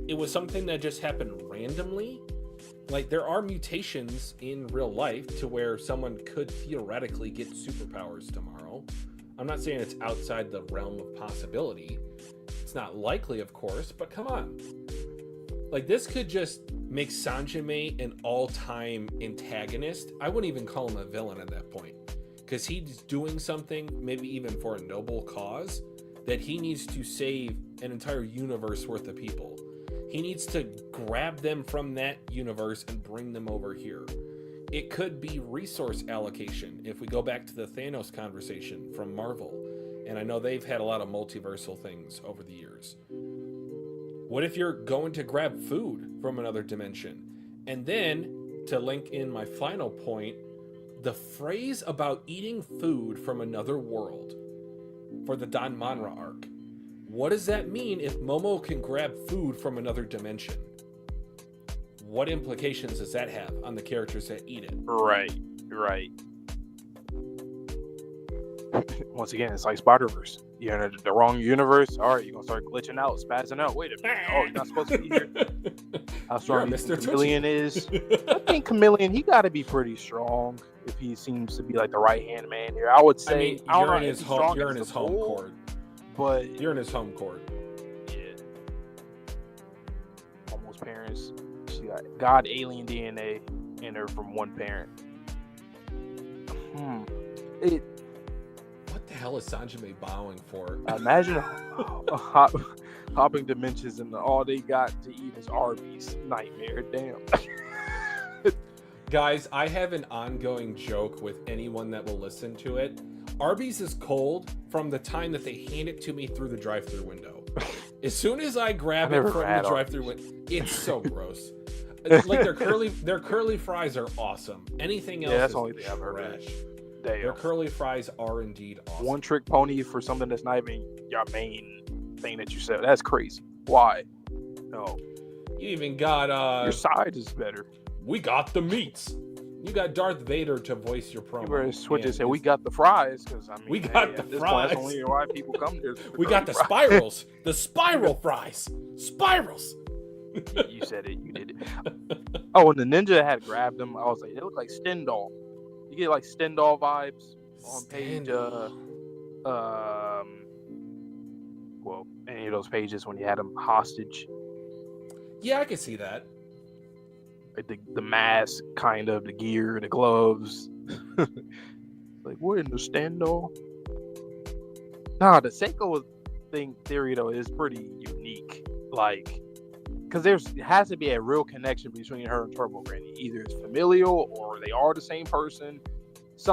it was something that just happened randomly. Like, there are mutations in real life to where someone could theoretically get superpowers tomorrow. I'm not saying it's outside the realm of possibility. It's not likely, of course, but come on. Like, this could just make Sanjame an all-time antagonist. I wouldn't even call him a villain at that point, because he's doing something, maybe even for a noble cause, that he needs to save an entire universe worth of people. He needs to grab them from that universe and bring them over here. It could be resource allocation, if we go back to the Thanos conversation from Marvel. And I know they've had a lot of multiversal things over the years. What if you're going to grab food from another dimension? And then, to link in my final point, the phrase about eating food from another world for the Dan Manra arc. What does that mean if Momo can grab food from another dimension? What implications does that have on the characters that eat it? Right. Once again, it's like Spider-Verse. You're in the wrong universe. All right, you're going to start glitching out, spazzing out. Wait a minute. Oh, you're not supposed to be here. How strong Mr. Chameleon is. I think Chameleon, he got to be pretty strong if he seems to be like the right-hand man here. I would say... you're in his home court. But... You're in his home court. Yeah. Almost parents. She got God alien DNA in her from one parent. What the hell is Sanjame bowing for? Imagine hopping dimensions and all they got to eat is Arby's. Nightmare. Damn. Guys, I have an ongoing joke with anyone that will listen to it. Arby's is cold from the time that they hand it to me through the drive-thru window. As soon as I grab it from the drive-thru window, it's so gross. Like, their curly fries are awesome. Anything else that's is the only thing I've heard. Their curly fries are indeed awesome. One trick pony for something that's not even your main thing that you said. That's crazy. Why? No. You even got your side is better. We got the meats. You got Darth Vader to voice your promo. You better switch and say we got the fries, because I mean we got the fries. That's only why people come here. We got the spirals. The spiral fries. Spirals. You said it. You did it. Oh, and the ninja had grabbed them. I was like, they look like Stendhal. You get like Stendhal vibes on page well, any of those pages when you had them hostage. Yeah, I can see that. Like the mask, kind of, the gear, the gloves. Like, what in the Stendhal? Nah, the Seiko theory though is pretty unique. Like, because there has to be a real connection between her and Turbo Granny. Either it's familial or they are the same person.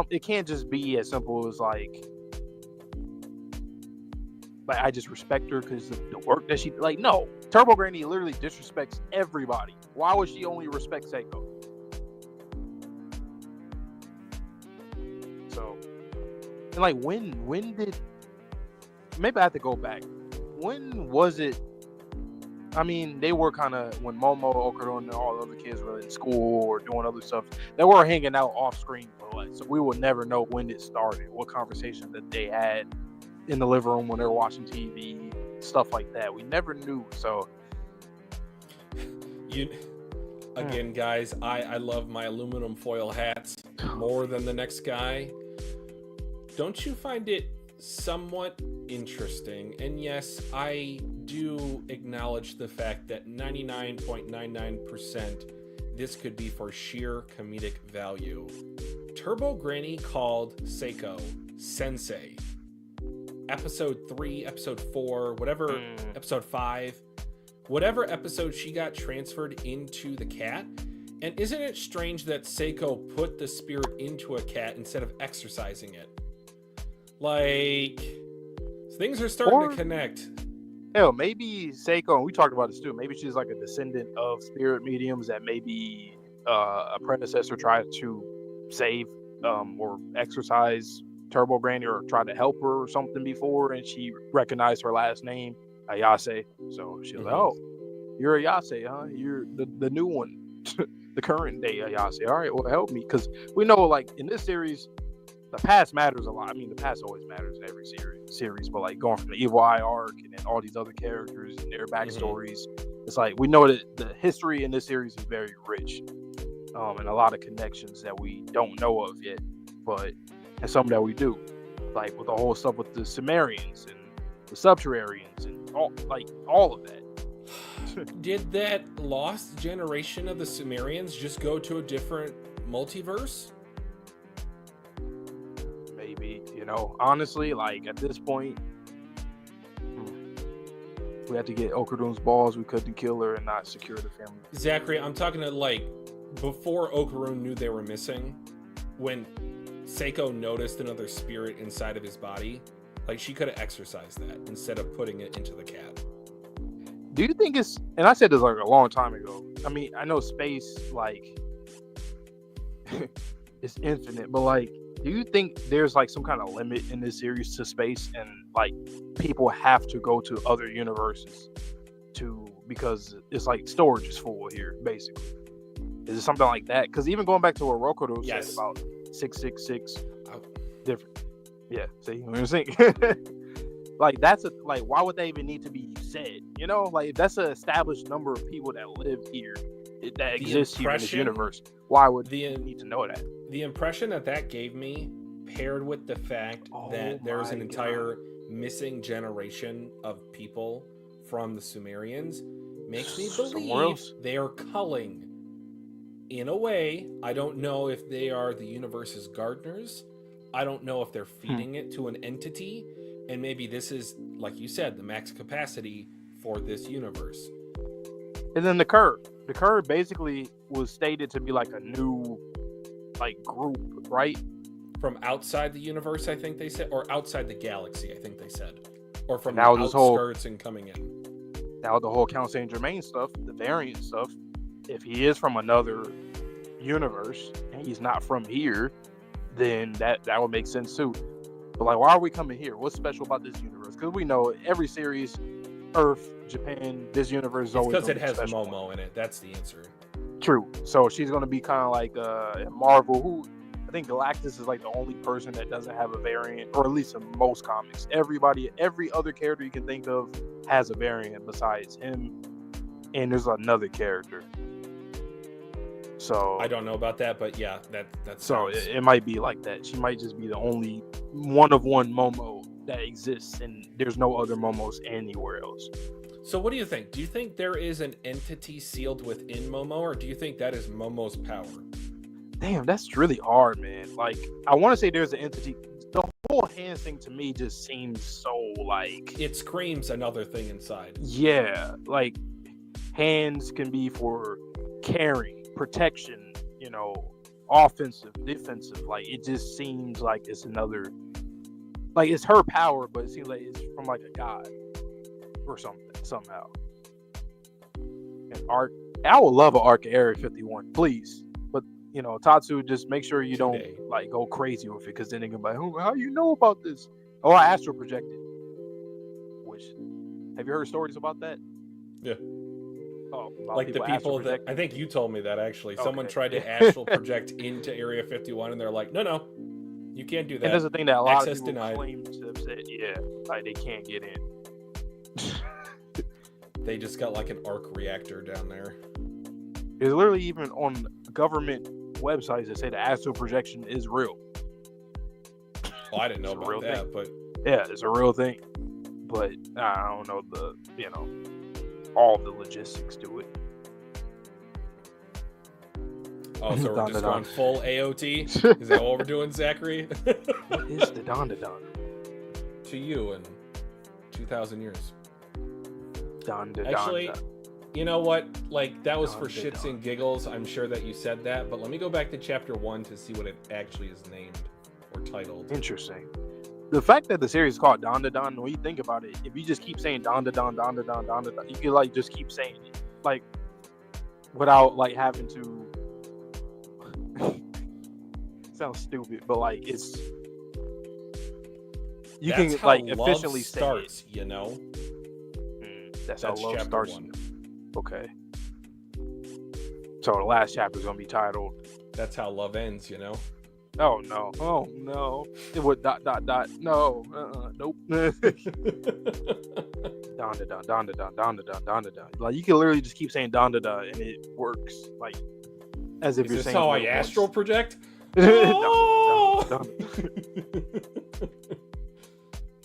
It can't just be as simple as like I just respect her because of the work that she like. No, Turbo Granny literally disrespects everybody. Why would she only respect Seiko? So, and like when did? Maybe I have to go back. When was it? I mean, they were kind of, when Momo, Okuro, and all the other kids were in school or doing other stuff, they were hanging out off screen for so we will never know when it started, what conversation that they had in the living room when they were watching TV, stuff like that. We never knew. So, again, guys, I love my aluminum foil hats more than the next guy. Don't you find it somewhat interesting? And yes, I do acknowledge the fact that 99.99% this could be for sheer comedic value. Turbo Granny called Seiko Sensei. Episode 3, episode 4, whatever, episode 5, whatever episode she got transferred into the cat. And isn't it strange that Seiko put the spirit into a cat instead of exercising it? Like, things are starting to connect. Hell, maybe Seiko, and we talked about this too, maybe she's like a descendant of spirit mediums that maybe a predecessor tried to save or exercise Turbo Brandy or try to help her or something before, and she recognized her last name, Ayase. So she was like, oh, you're Ayase, huh? You're the new one, the current day Ayase. All right, well, help me. Because we know, like, in this series, the past matters a lot. I mean, the past always matters in every series, but like going from the Evil Eye arc and then all these other characters and their backstories, it's like we know that the history in this series is very rich, and a lot of connections that we don't know of yet, and some that we do, like with the whole stuff with the Sumerians and the Subterraneans and all of that. Did that lost generation of the Sumerians just go to a different multiverse? Honestly, like at this point, we had to get Okarun's balls. We couldn't kill her and not secure the family. Zachary, I'm talking to like before Okarun knew they were missing, when Seiko noticed another spirit inside of his body, like she could have exercised that instead of putting it into the cat. Do you think it's, and I said this like a long time ago, I mean, I know space, like, it's infinite, but like, do you think there's like some kind of limit in this series to space, and like people have to go to other universes because it's like storage is full here, basically? Is it something like that? Because even going back to what Rokudo said about 666 different. Yeah, see what I'm saying? Like that's why would that even need to be said? Like that's an established number of people that live here, that exist here in this universe. Why would you need to know that? The impression that gave me, paired with the fact that there's an entire missing generation of people from the Sumerians, makes me believe they are culling. In a way, I don't know if they are the universe's gardeners. I don't know if they're feeding it to an entity, and maybe this is, like you said, the max capacity for this universe. And then the curve basically was stated to be like a new group, right? From outside the universe, I think they said, or outside the galaxy, I think they said, or from now the outskirts and coming in. Now the whole Count Saint Germain stuff, the variant stuff, if he is from another universe and he's not from here, then that would make sense too. But like, why are we coming here? What's special about this universe? Because we know every series, Earth, Japan, this universe is always because it has Momo in it. That's the answer. True. So she's gonna be kind of like Marvel, who I think Galactus is like the only person that doesn't have a variant, or at least in most comics. Every other character you can think of has a variant besides him, and there's another character. So I don't know about that, but yeah, that's so it might be like that. She might just be the only one of one Momo that exists, and there's no other Momos anywhere else. So what do you think? Do you think there is an entity sealed within Momo, or do you think that is Momo's power? Damn, that's really hard, man. Like, I want to say there's an entity. The whole hands thing to me just seems so like... It screams another thing inside. Yeah, like, hands can be for caring, protection, offensive, defensive. Like, it just seems like it's another... Like, it's her power, but it seems like it's from, like, a god or something, somehow. An arc... I would love an arc of Area 51, please. But, Tatsu, just make sure you don't, go crazy with it, because then they're going to be like, oh, how you know about this? Oh, I astral projected. Which, have you heard stories about that? Yeah. Oh, like the people that... I think you told me that, actually. Okay. Someone tried to astral project into Area 51, and they're like, no. You can't do that. And that's the thing that a lot of people claim to have said, like they can't get in. They just got like an arc reactor down there. There's literally even on government websites that say the astral projection is real. Well, I didn't know about that, but yeah, it's a real thing. But I don't know all the logistics to it. Oh, so we're just going full AOT? Is that what we're doing, Zachary? What is the Dandadan? To you in 2,000 years. Dandadan. Actually, You know what? Like, that was for shits and giggles. I'm sure that you said that, but let me go back to chapter 1 to see what it actually is named or titled. Interesting. The fact that the series is called Dandadan, when you think about it, if you just keep saying Dandadan, Dandadan, Dandadan, you can like just keep saying it, like without like having to. Sounds stupid, but like it's. That's can how like love efficiently starts, say it. you know. That's how love chapter starts. 1. Okay. So the last chapter is gonna be titled. That's how love ends, you know. Oh no! Oh no! It would ... No! Nope. Dandadan. Like you can literally just keep saying Dandadan and it works. Like as if Is you're this saying. how I astral project? It's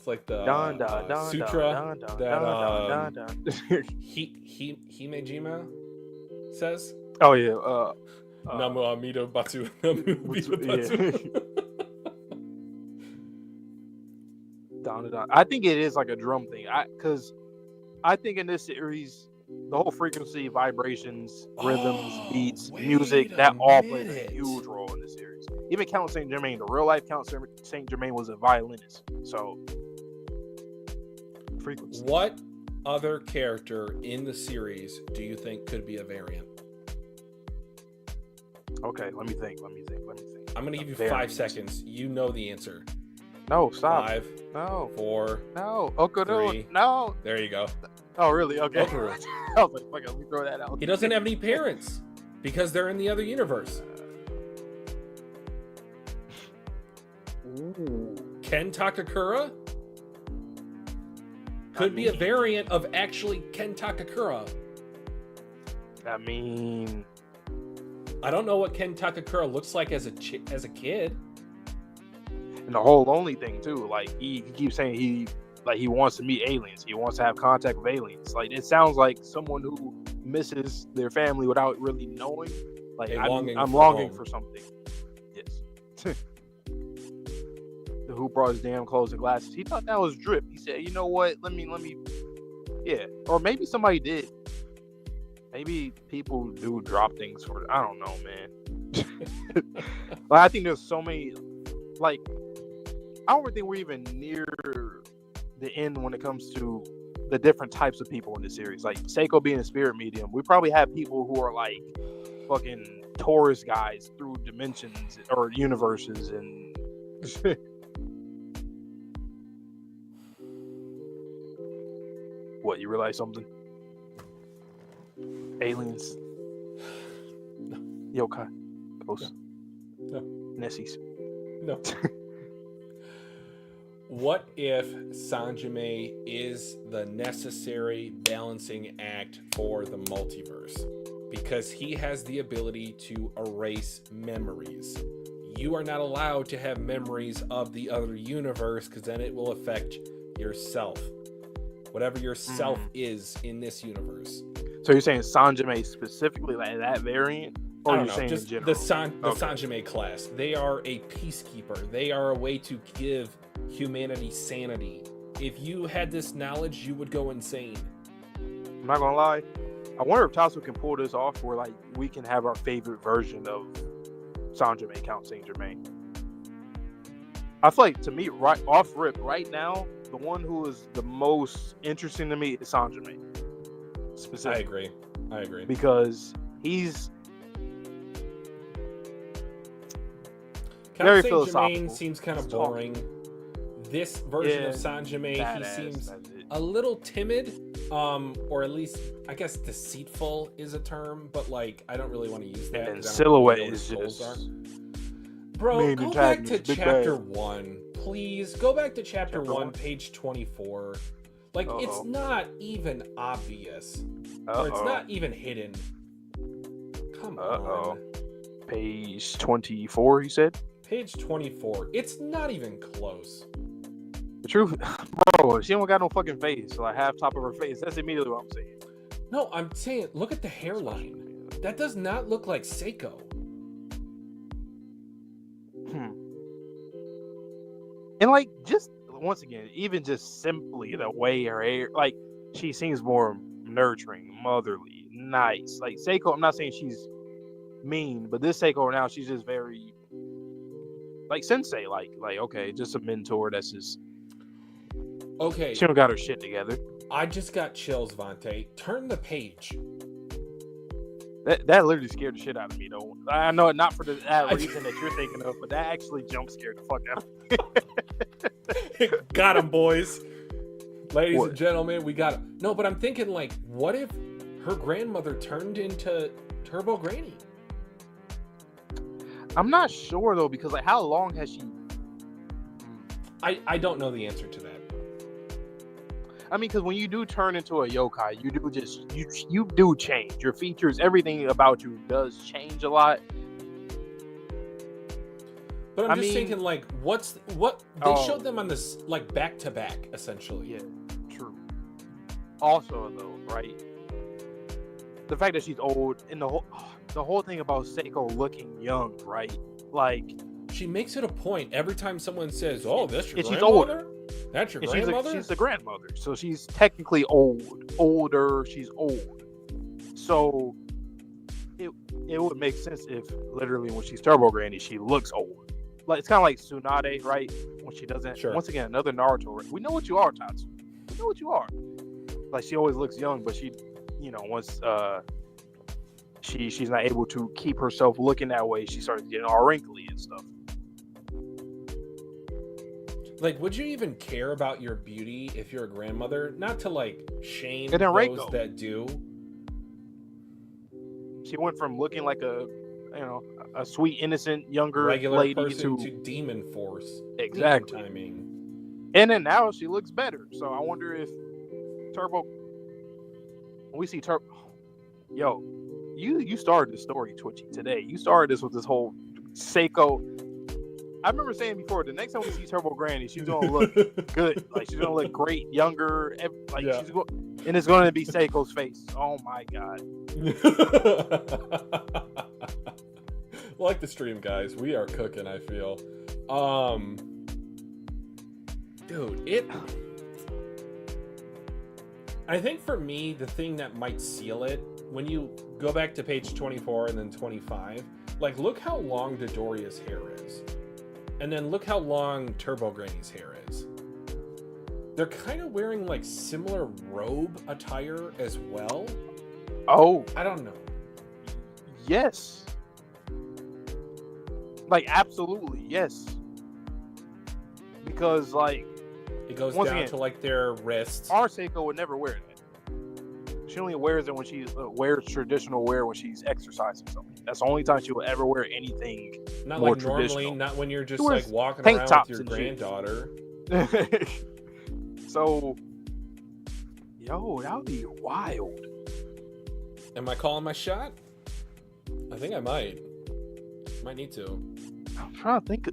like the sutra that Himejima says. Oh yeah. Namu Amida Batsu. Namu Amida Batsu. Dandadan. I think it is like a drum thing. Because I think in this series, the whole frequency, vibrations, rhythms, beats, music, that all plays a huge role in the series. Even Count Saint Germain, the real life Count Saint Germain was a violinist. So, frequency. What other character in the series do you think could be a variant? Okay, let me think. I'm going to give you 5 seconds. You know the answer. No, stop. 5. No. 4. No. Okuro. 3. No. There you go. Oh, really? Okay. Okuro. I was like, fuck it, let me throw that out. He doesn't have any parents because they're in the other universe. Ooh. Ken Takakura could be a variant of actually Ken Takakura. I mean, I don't know what Ken Takakura looks like as a kid. and the whole lonely thing too. Like he keeps saying he wants to meet aliens. He wants to have contact with aliens. Like it sounds like someone who misses their family without really knowing. Like I'm longing for something. Yes. Who brought his damn clothes and glasses? He thought that was drip. He said, "You know what? Let me." Yeah, or maybe somebody did. Maybe people do drop things for. I don't know, man. Like, I think there's so many. Like, I don't think we're even near the end when it comes to the different types of people in the series. Like Seiko being a spirit medium, we probably have people who are like fucking tourist guys through dimensions or universes and. What, you realize something? Aliens. No. Yokai. Ghosts. No. Nessies. No. What if Sanjime is the necessary balancing act for the multiverse? Because he has the ability to erase memories. You are not allowed to have memories of the other universe because then it will affect yourself. Whatever your self is in this universe. So you're saying Sanjime specifically, like that variant? Or you're saying just in general? the Sanjime class. They are a peacekeeper. They are a way to give humanity sanity. If you had this knowledge, you would go insane. I'm not gonna lie. I wonder if Tatsu can pull this off where like we can have our favorite version of Sanjime, Count Saint Germain. I feel like to me, right off rip, right now, the one who is the most interesting to me is Sanjime. Specifically. I agree. Because he's Count very Saint philosophical. Germain seems kind of boring. This version of Sanjime, he seems a little timid, or at least, I guess, deceitful is a term, but like, I don't really want to use that. And silhouette is just... Bro, go back to chapter 1. Please, go back to chapter 1, page 24. Like, it's not even obvious. Or it's not even hidden. Come on. Page 24, you said? Page 24. It's not even close. The truth, bro, she don't got no fucking face. Like, half top of her face. That's immediately what I'm saying. No, I'm saying, look at the hairline. That does not look like Seiko. And like, just once again, even just simply the way her hair, like, she seems more nurturing, motherly. nice. Like Seiko, I'm not saying she's mean, but this Seiko now, she's just very like sensei. Like okay, just a mentor. That's just okay. She don't got her shit together. I just got chills, Vante. Turn the page. That literally scared the shit out of me, though. I know not for that reason that you're thinking of, but that actually jump scared the fuck out of me. Got him, boys. Ladies and gentlemen, we got him. No, but I'm thinking, like, what if her grandmother turned into Turbo Granny? I'm not sure, though, because, like, how long has she... I don't know the answer to that. I mean, because when you do turn into a yokai, you do just you do change. Your features, everything about you does change a lot. But I'm just thinking, like, what they showed them on this, like, back to back, essentially. Yeah, true. Also, though, right? The fact that she's old and the whole thing about Seiko looking young, right? Like, she makes it a point every time someone says, "Oh, that's your grandmother." She's older. That's your grandmother? She's the grandmother. So she's technically older. She's old. So it would make sense if literally when she's Turbo Granny, she looks old. Like it's kind of like Tsunade, right? When she doesn't. Sure. Once again, another Naruto. We know what you are, Tatsu. We know what you are. Like she always looks young, but she, once she's not able to keep herself looking that way, she starts getting all wrinkly and stuff. Like, would you even care about your beauty if you're a grandmother? Not to, like, shame those Reiko that do. She went from looking like a sweet, innocent, younger regular lady person to demon force. Exactly. Demon timing. And then now she looks better. So I wonder if Turbo... When we see Turbo... Yo, you started this story, Twitchy, today. You started this with this whole Seiko... I remember saying before, the next time we see Turbo Granny, she's gonna look good. Like she's gonna look great, younger. Like and it's gonna be Seiko's face. Oh my god! Like the stream, guys. We are cooking. I feel, dude. I think for me, the thing that might seal it when you go back to page 24 and then 25, like look how long Dodoria's hair is. And then look how long Turbo Granny's hair is. They're kind of wearing like similar robe attire as well. Oh. I don't know. Yes. Like absolutely, yes. Because like it goes down to like their wrists. Our Seiko would never wear that. She only wears it when she wears traditional wear when she's exercising something. That's the only time she will ever wear anything not more like normally, not when you're just like walking around with your granddaughter. So, yo, that would be wild. Am I calling my shot? I think I might. Might need to. I'm trying to think.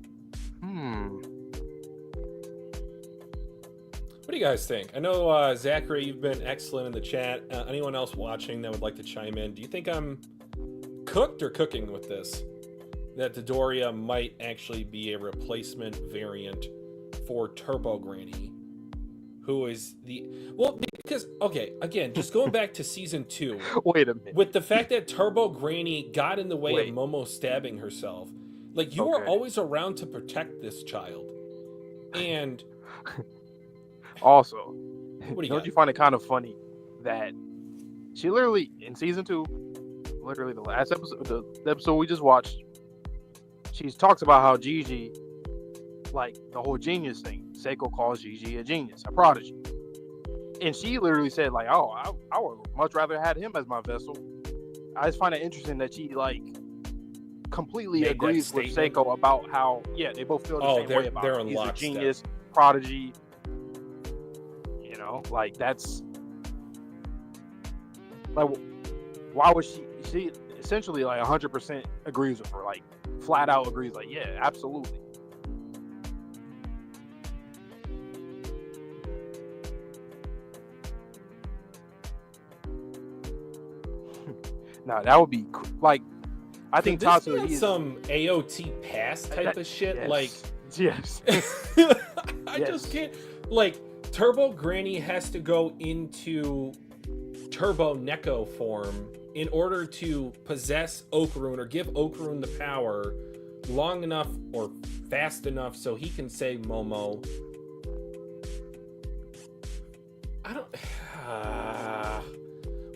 What do you guys think? I know, Zachary, you've been excellent in the chat. Anyone else watching that would like to chime in? Do you think I'm cooked or cooking with this? That Dodoria might actually be a replacement variant for Turbo Granny, who is the... Well, because, okay, again, just going back to Season 2. Wait a minute. With the fact that Turbo Granny got in the way of Momo stabbing herself, like, you are always around to protect this child. And... Also, don't you find it kind of funny that she literally, in Season 2, literally the last episode, the episode we just watched, she talks about how Gigi, like the whole genius thing, Seiko calls Gigi a genius, a prodigy. And she literally said, like, oh, I would much rather have him as my vessel. I just find it interesting that she, like, completely agrees with Seiko about how, they both feel the same way about him. He's a genius, prodigy. Like that's like why would she essentially like 100% agrees with her, like flat out agrees, like yeah, absolutely. Now that would be like I think Tatsu is some AOT pass type of shit. Yes. Like yes, I just can't like. Turbo Granny has to go into Turbo Neko form in order to possess Okarun or give Okarun the power long enough or fast enough so he can save Momo. I don't...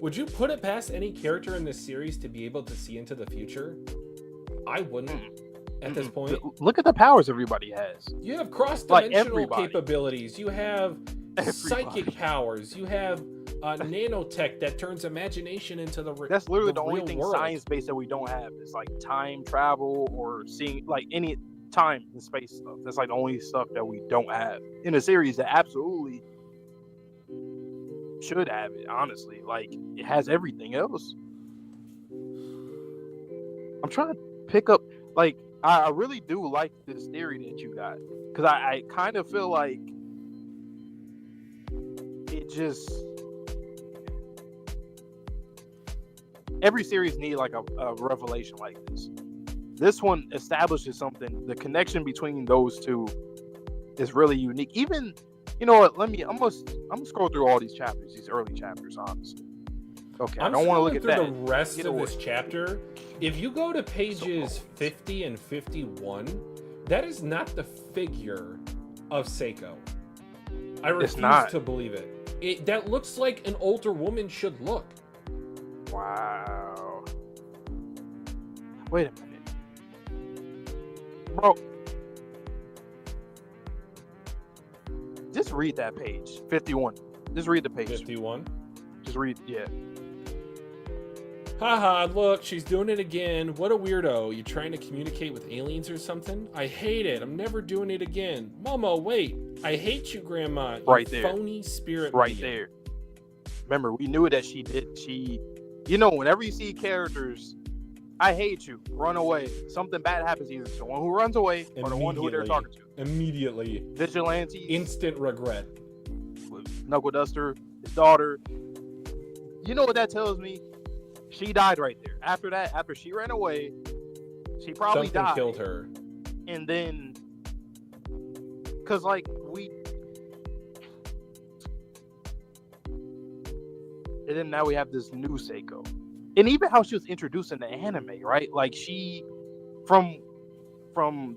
would you put it past any character in this series to be able to see into the future? I wouldn't at this point. Look at the powers everybody has. You have cross-dimensional capabilities. You have psychic powers. You have nanotech that turns imagination into that's literally the only thing science-based that we don't have. It's like time travel or seeing like any time and space stuff. That's like the only stuff that we don't have in a series that absolutely should have it. Honestly, like it has everything else. I'm trying to pick up. Like I really do like this theory that you got, because I kind of feel like it just. Every series need like a revelation like this. This one establishes something. The connection between those two is really unique. Even, you know what? I'm gonna scroll through all these chapters, these early chapters, honestly. Okay, I don't want to look at that. The rest of this chapter, if you go to pages 50 and 51, that is not the figure of Seiko. I refuse to believe it. That looks like an older woman should look. Wow. Wait a minute. Bro. Just read that page. 51. Just read the page. 51? Just read, yeah. Haha, look, she's doing it again. What a weirdo. You trying to communicate with aliens or something? I hate it. I'm never doing it again. Momo, wait. I hate you, Grandma. You right there. Phony spirit. Right there. Remember, we knew that you know, whenever you see characters, I hate you, run away. Something bad happens either to the one who runs away or the one who they're talking to. Immediately. Vigilante. Instant regret. Knuckle Duster, his daughter. You know what that tells me? She died right there. After that, after she ran away, she probably died. Killed her. And then, because like and then now we have this new Seiko. And even how she was introduced in the anime, right? Like she, from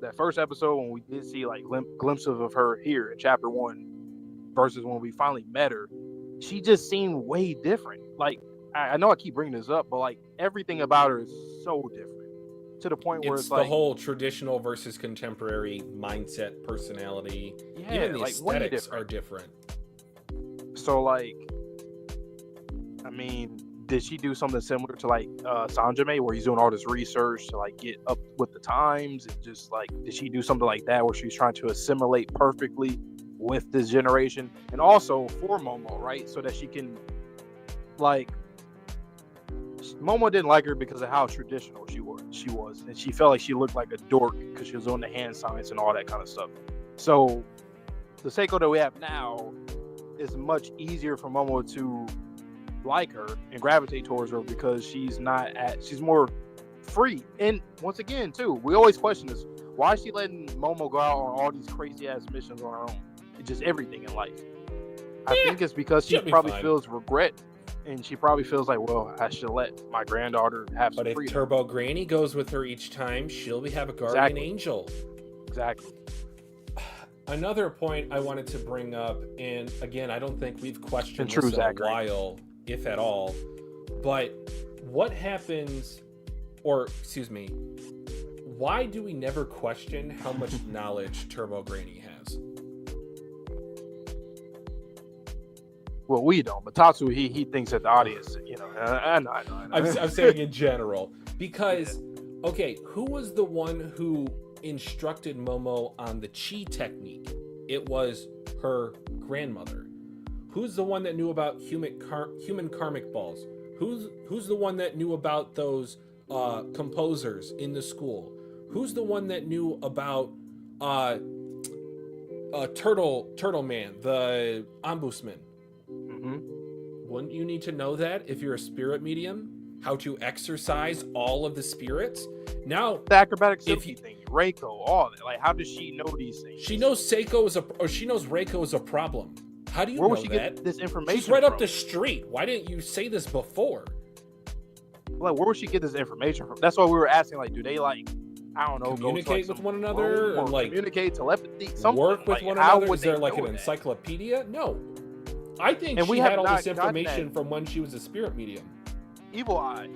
that first episode when we did see like glimpses of her here in chapter 1 versus when we finally met her, she just seemed way different. Like, I know I keep bringing this up, but like everything about her is so different to the point where it's like the whole traditional versus contemporary mindset, personality. Yeah, even the like aesthetics are different. So like, I mean, did she do something similar to like Sanjime, where he's doing all this research to like get up with the times, and just like, did she do something like that where she's trying to assimilate perfectly with this generation, and also for Momo, right? So that she can, like, Momo didn't like her because of how traditional she was, and she felt like she looked like a dork because she was on the hand signs and all that kind of stuff. So the Seiko that we have now is much easier for Momo to like her and gravitate towards her because she's more free. And once again, too, we always question this: why is she letting Momo go out on all these crazy ass missions on her own? It's just everything in life. I think it's because she probably feels regret, and she probably feels like, well, I should let my granddaughter have some freedom. But if Turbo Granny goes with her each time, she'll have a guardian angel. Exactly. Another point I wanted to bring up, and again, I don't think we've questioned this in a while, if at all, but what happens, or excuse me, why do we never question how much knowledge Turbo Granny has? Well, we don't, but Tatsu, he thinks that the audience, you know, I know. I'm saying in general, because, okay, who was the one who instructed Momo on the chi technique? It was her grandmother. Who's the one that knew about human karmic balls? Who's the one that knew about those composers in the school? Who's the one that knew about Turtle Man, the ombudsman? Mm-hmm. Wouldn't you need to know that if you're a spirit medium? How to exercise all of the spirits? Now, the acrobatic thing, Reiko, all that. Like, how does she know these things? She knows Reiko is a problem. How do you Where know would she that? get this information? She's right up from? the street. Why didn't you say this before? Like, where would she get this information from? That's why we were asking. Like, do they like, I don't know, Communicate go to, like, with one another, or like communicate telepathy, something. work with like, one how another? would Is there they like know an that? encyclopedia? No. I think And she we had have all not this gotten information that. from when she was a spirit medium. Evil Eye.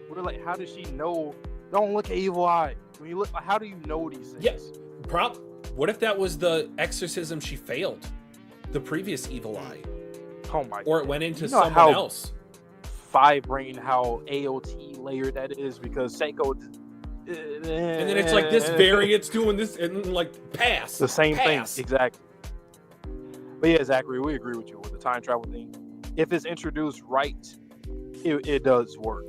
We're like, how does she know? Don't look at Evil Eye. When you look, how do you know these things? Yes. What if that was the exorcism she failed? The previous Evil Eye. Oh my. Or it went into You know someone how else. Five-brain, how AOT layered that is, because Seiko. And then it's like this variant's doing this, and like pass. The same pass. thing, exactly. But yeah, Zachary, we agree with you with the time travel thing. If it's introduced right, it does work.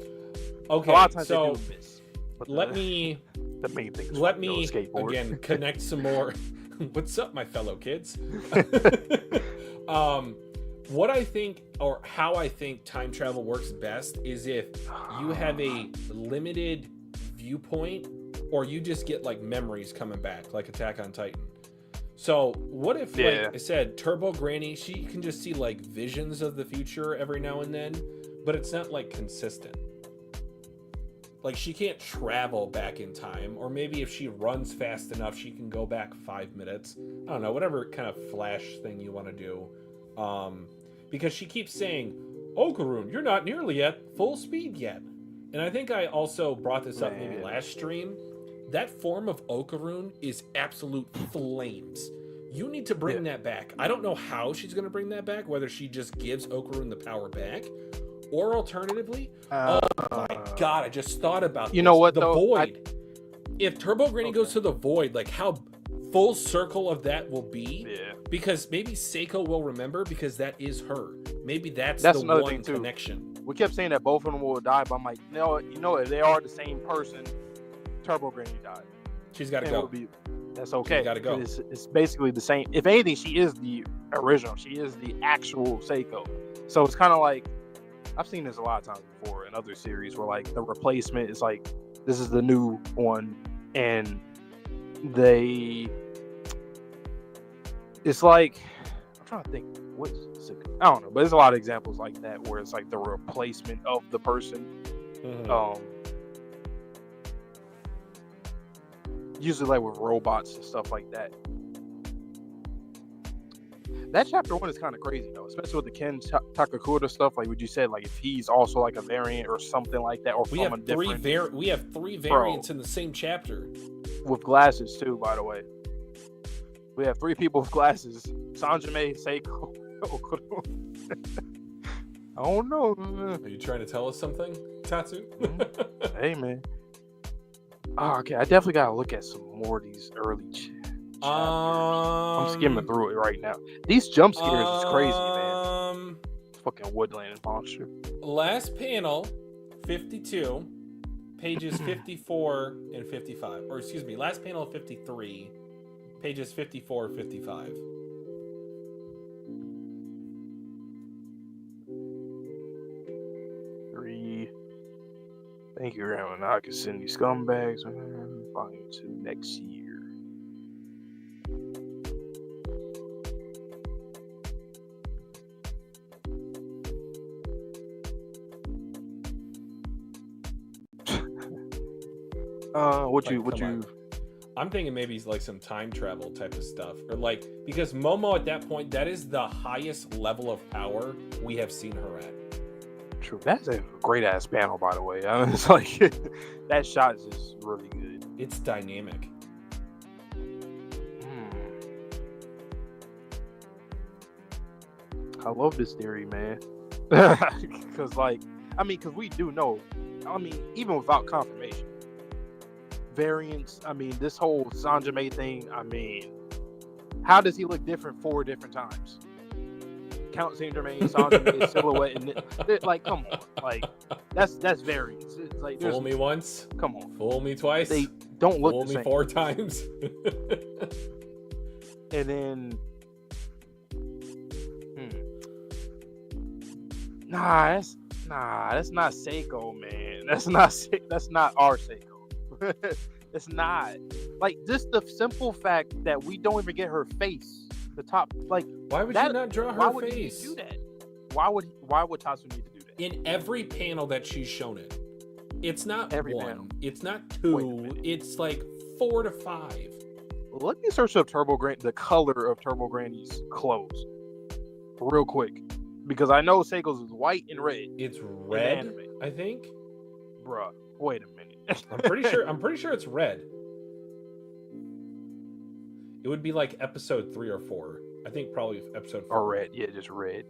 Okay, a lot of times so they do miss. But the main thing is let me skateboard. again connect some more. What's up, my fellow kids? What I think, or how I think time travel works best, is if you have a limited viewpoint, or you just get like memories coming back, like Attack on Titan. So what if, like I said, Turbo Granny, she can just see like visions of the future every now and then, but it's not like consistent. Like she can't travel back in time, or maybe if she runs fast enough, she can go back 5 minutes. I don't know, whatever kind of flash thing you want to do. Because she keeps saying, Okarun, you're not nearly at full speed yet. And I think I also brought this up maybe last stream. That form of Okarun is absolute flames. You need to bring that back. I don't know how she's going to bring that back, whether she just gives Okarun the power back, or alternatively, oh my god, I just thought about you know what, the though? void. If Turbo Granny goes to the void, like how full circle of that will be, because maybe Seiko will remember, because that is her. Maybe that's the another one thing too. connection. We kept saying that both of them will die, but I'm like, no, if they are the same person, Turbo Granny died. She's got to go. That's okay. She's got to go. It's basically the same. If anything, she is the original. She is the actual Seiko. So it's kind of like, I've seen this a lot of times before in other series where like the replacement is like, this is the new one, and it's like, I'm trying to think I don't know, but there's a lot of examples like that where it's like the replacement of the person. Usually like with robots and stuff like that. That chapter 1 is kind of crazy though, especially with the Ken Takakuta stuff. Like what you said, like if he's also like a variant or something like that, or we have three variants in the same chapter with glasses too. By the way, we have 3 people with glasses: Sanjime, Seiko. I don't know. Are you trying to tell us something, Tatsu? Hey man. Oh, okay, I definitely gotta look at some more of these early chapters. I'm skimming through it right now. These jump scares is crazy, man. Fucking woodland monster. Last panel, 52, pages 54 and 55. Or excuse me, last panel 53, pages 54 and 55. Thank you, Grandma. Now I can send these scumbags volume 2 next year. I'm thinking maybe like some time travel type of stuff, or like, because Momo at that point, that is the highest level of power we have seen her at. True. That's a great ass panel, by the way. I mean, it's like that shot is just really good. It's dynamic. I love this theory, man. Because because we do know. Even without confirmation, variants. This whole Sanjime thing. How does he look different 4 different times? Count Saint Germain, Sanjime, silhouette, and like, come on, like that's variance. It's like, fool me once, come on, fool me twice. They don't look fool the me same. 4 times. And then, that's not Seiko, man. That's not our Seiko. It's not. Like, just the simple fact that we don't even get her face The top, like, why would that, you not draw why her would he face? do that? Why would Tatsu need to do that? In every panel that she's shown it, it's not Every one, panel. it's not Wait a 2, minute. it's like 4 to 5. Let me search up the color of Turbo Granny's clothes, real quick, because I know Seiko's is white and red. It's red, anime. I think. Bruh, wait a minute. I'm pretty sure it's red. It would be like episode 3 or 4. I think probably episode 4. Or red, yeah, just red.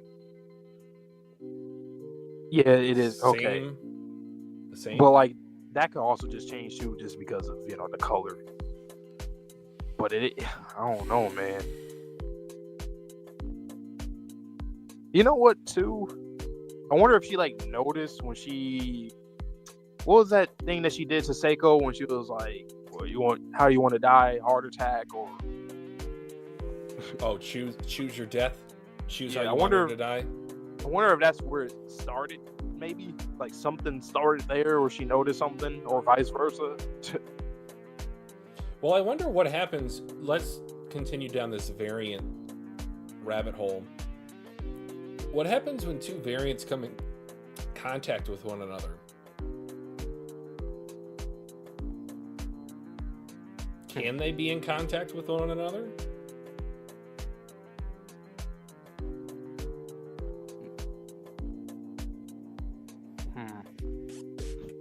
Yeah, it is. Okay. The same. But like that could also just change too, just because of the color. But I don't know, man. You know what too? I wonder if she like noticed when what was that thing that she did to Seiko when she was like, well, how do you want to die? Heart attack or choose your death. Choose how you I want wonder her to die. I wonder if that's where it started. Maybe like something started there, or she noticed something, or vice versa. Well, I wonder what happens. Let's continue down this variant rabbit hole. What happens when two variants come in contact with one another? Can they be in contact with one another?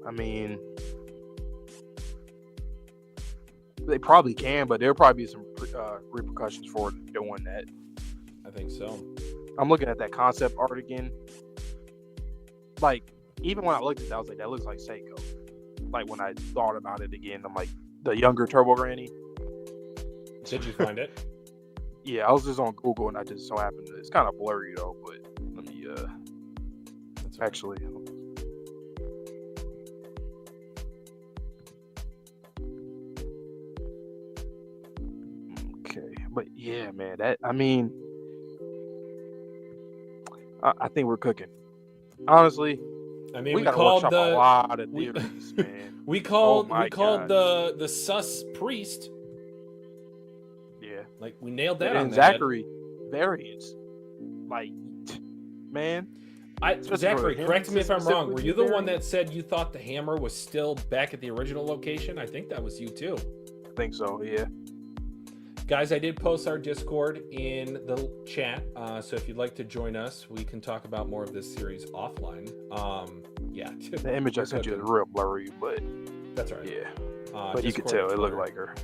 I mean, they probably can, but there'll probably be some repercussions for doing that. I think so. I'm looking at that concept art again. Like, even when I looked at that, I was like, that looks like Seiko. Like, when I thought about it again, I'm like, the younger Turbo Granny. Did you find it? Yeah, I was just on Google, and I just so happened to. It's kind of blurry, though, but let me, That's actually... Okay, but yeah, man, I think we're cooking. Honestly, I mean, we gotta called workshop a lot of theories, man. We called God. the sus priest. Yeah, Like we nailed that on and the Zachary variants. Like, man, Zachary, for him correct me if I'm wrong. Were you the one variant? that said you thought the hammer was still back at the original location? I think that was you too. I think so. Yeah. Guys, I did post our Discord in the chat, so if you'd like to join us, we can talk about more of this series offline. Yeah. The image I sent you is real blurry, but that's right. yeah. But you could Discord, tell it looked Twitter. like her.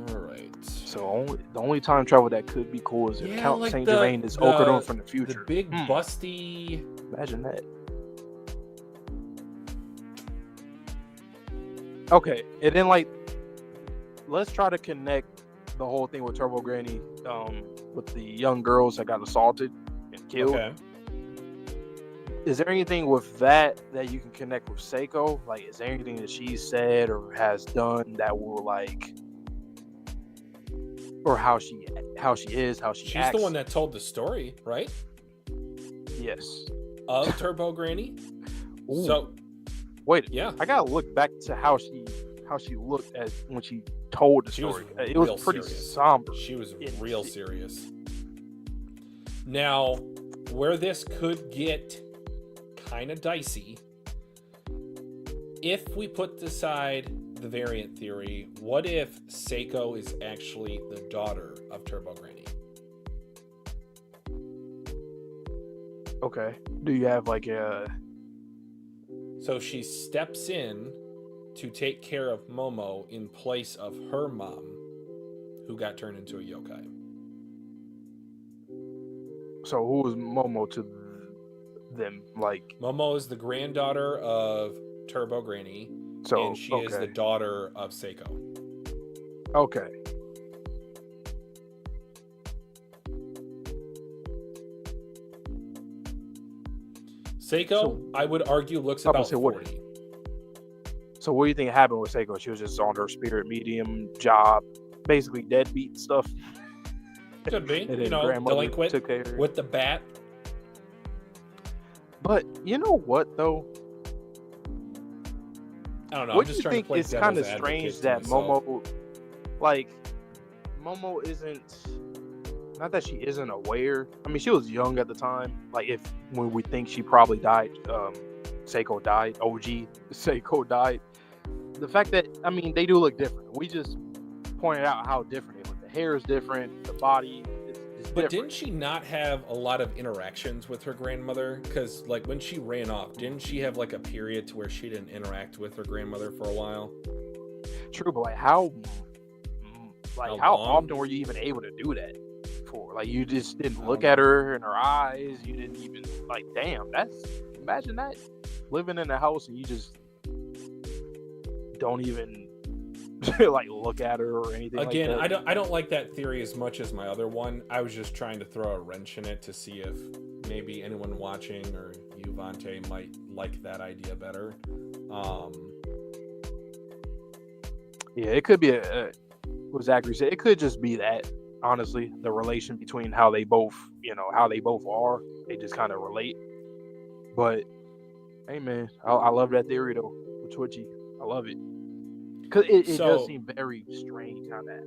All right. So the only time travel that could be cool is if Count like Saint Germain is Okudon from the future. The big busty. Imagine that. Okay, and then like, let's try to connect the whole thing with Turbo Granny, with the young girls that got assaulted and killed. Okay. Is there anything with that you can connect with Seiko? Like, is there anything that she said or has done that will like, or how she She's acts? the one that told the story, right? Yes. Of Turbo Granny. Ooh. So Wait, yeah, I gotta look back to how she looked at when she told the She was story. It was real pretty serious. somber. she was Yeah, real she- serious. Now, where this could get kind of dicey, if we put aside the variant theory, what if Seiko is actually the daughter of Turbo Granny? Okay. Do you have like a? So she steps in to take care of Momo in place of her mom, who got turned into a yokai. So who was Momo to them? Like, Momo is the granddaughter of Turbo Granny, so and she is the daughter of Seiko. Okay. Seiko, I would argue, looks about 40. So what do you think happened with Seiko? She was just on her spirit medium job, basically deadbeat stuff. Could be, And you then know, grandmother delinquent took care of her. with the bat. But you know what though? I don't know. What I'm do just you trying to think play it's kind of devil's strange advocate that to myself. like Momo isn't. Not that she isn't aware. I mean, she was young at the time. Like when we think she probably died, Seiko died. OG Seiko died. The fact that they do look different. We just pointed out how different they look. The hair is different. The body is different. But didn't she not have a lot of interactions with her grandmother? Because like when she ran off, didn't she have like a period to where she didn't interact with her grandmother for a while? True, but how often were you even able to do that? For like you just didn't look at her in her eyes. You didn't even imagine that living in a house and you just don't even like look at her or anything. Again, like that. I don't like that theory as much as my other one. I was just trying to throw a wrench in it to see if maybe anyone watching or you, Vante, might like that idea better. Yeah, it could be what Zachary said. It could just be that. Honestly, the relation between how they both are, they just kind of relate. But hey, man, I love that theory though with Twitchy. I love it because it does seem very strange how that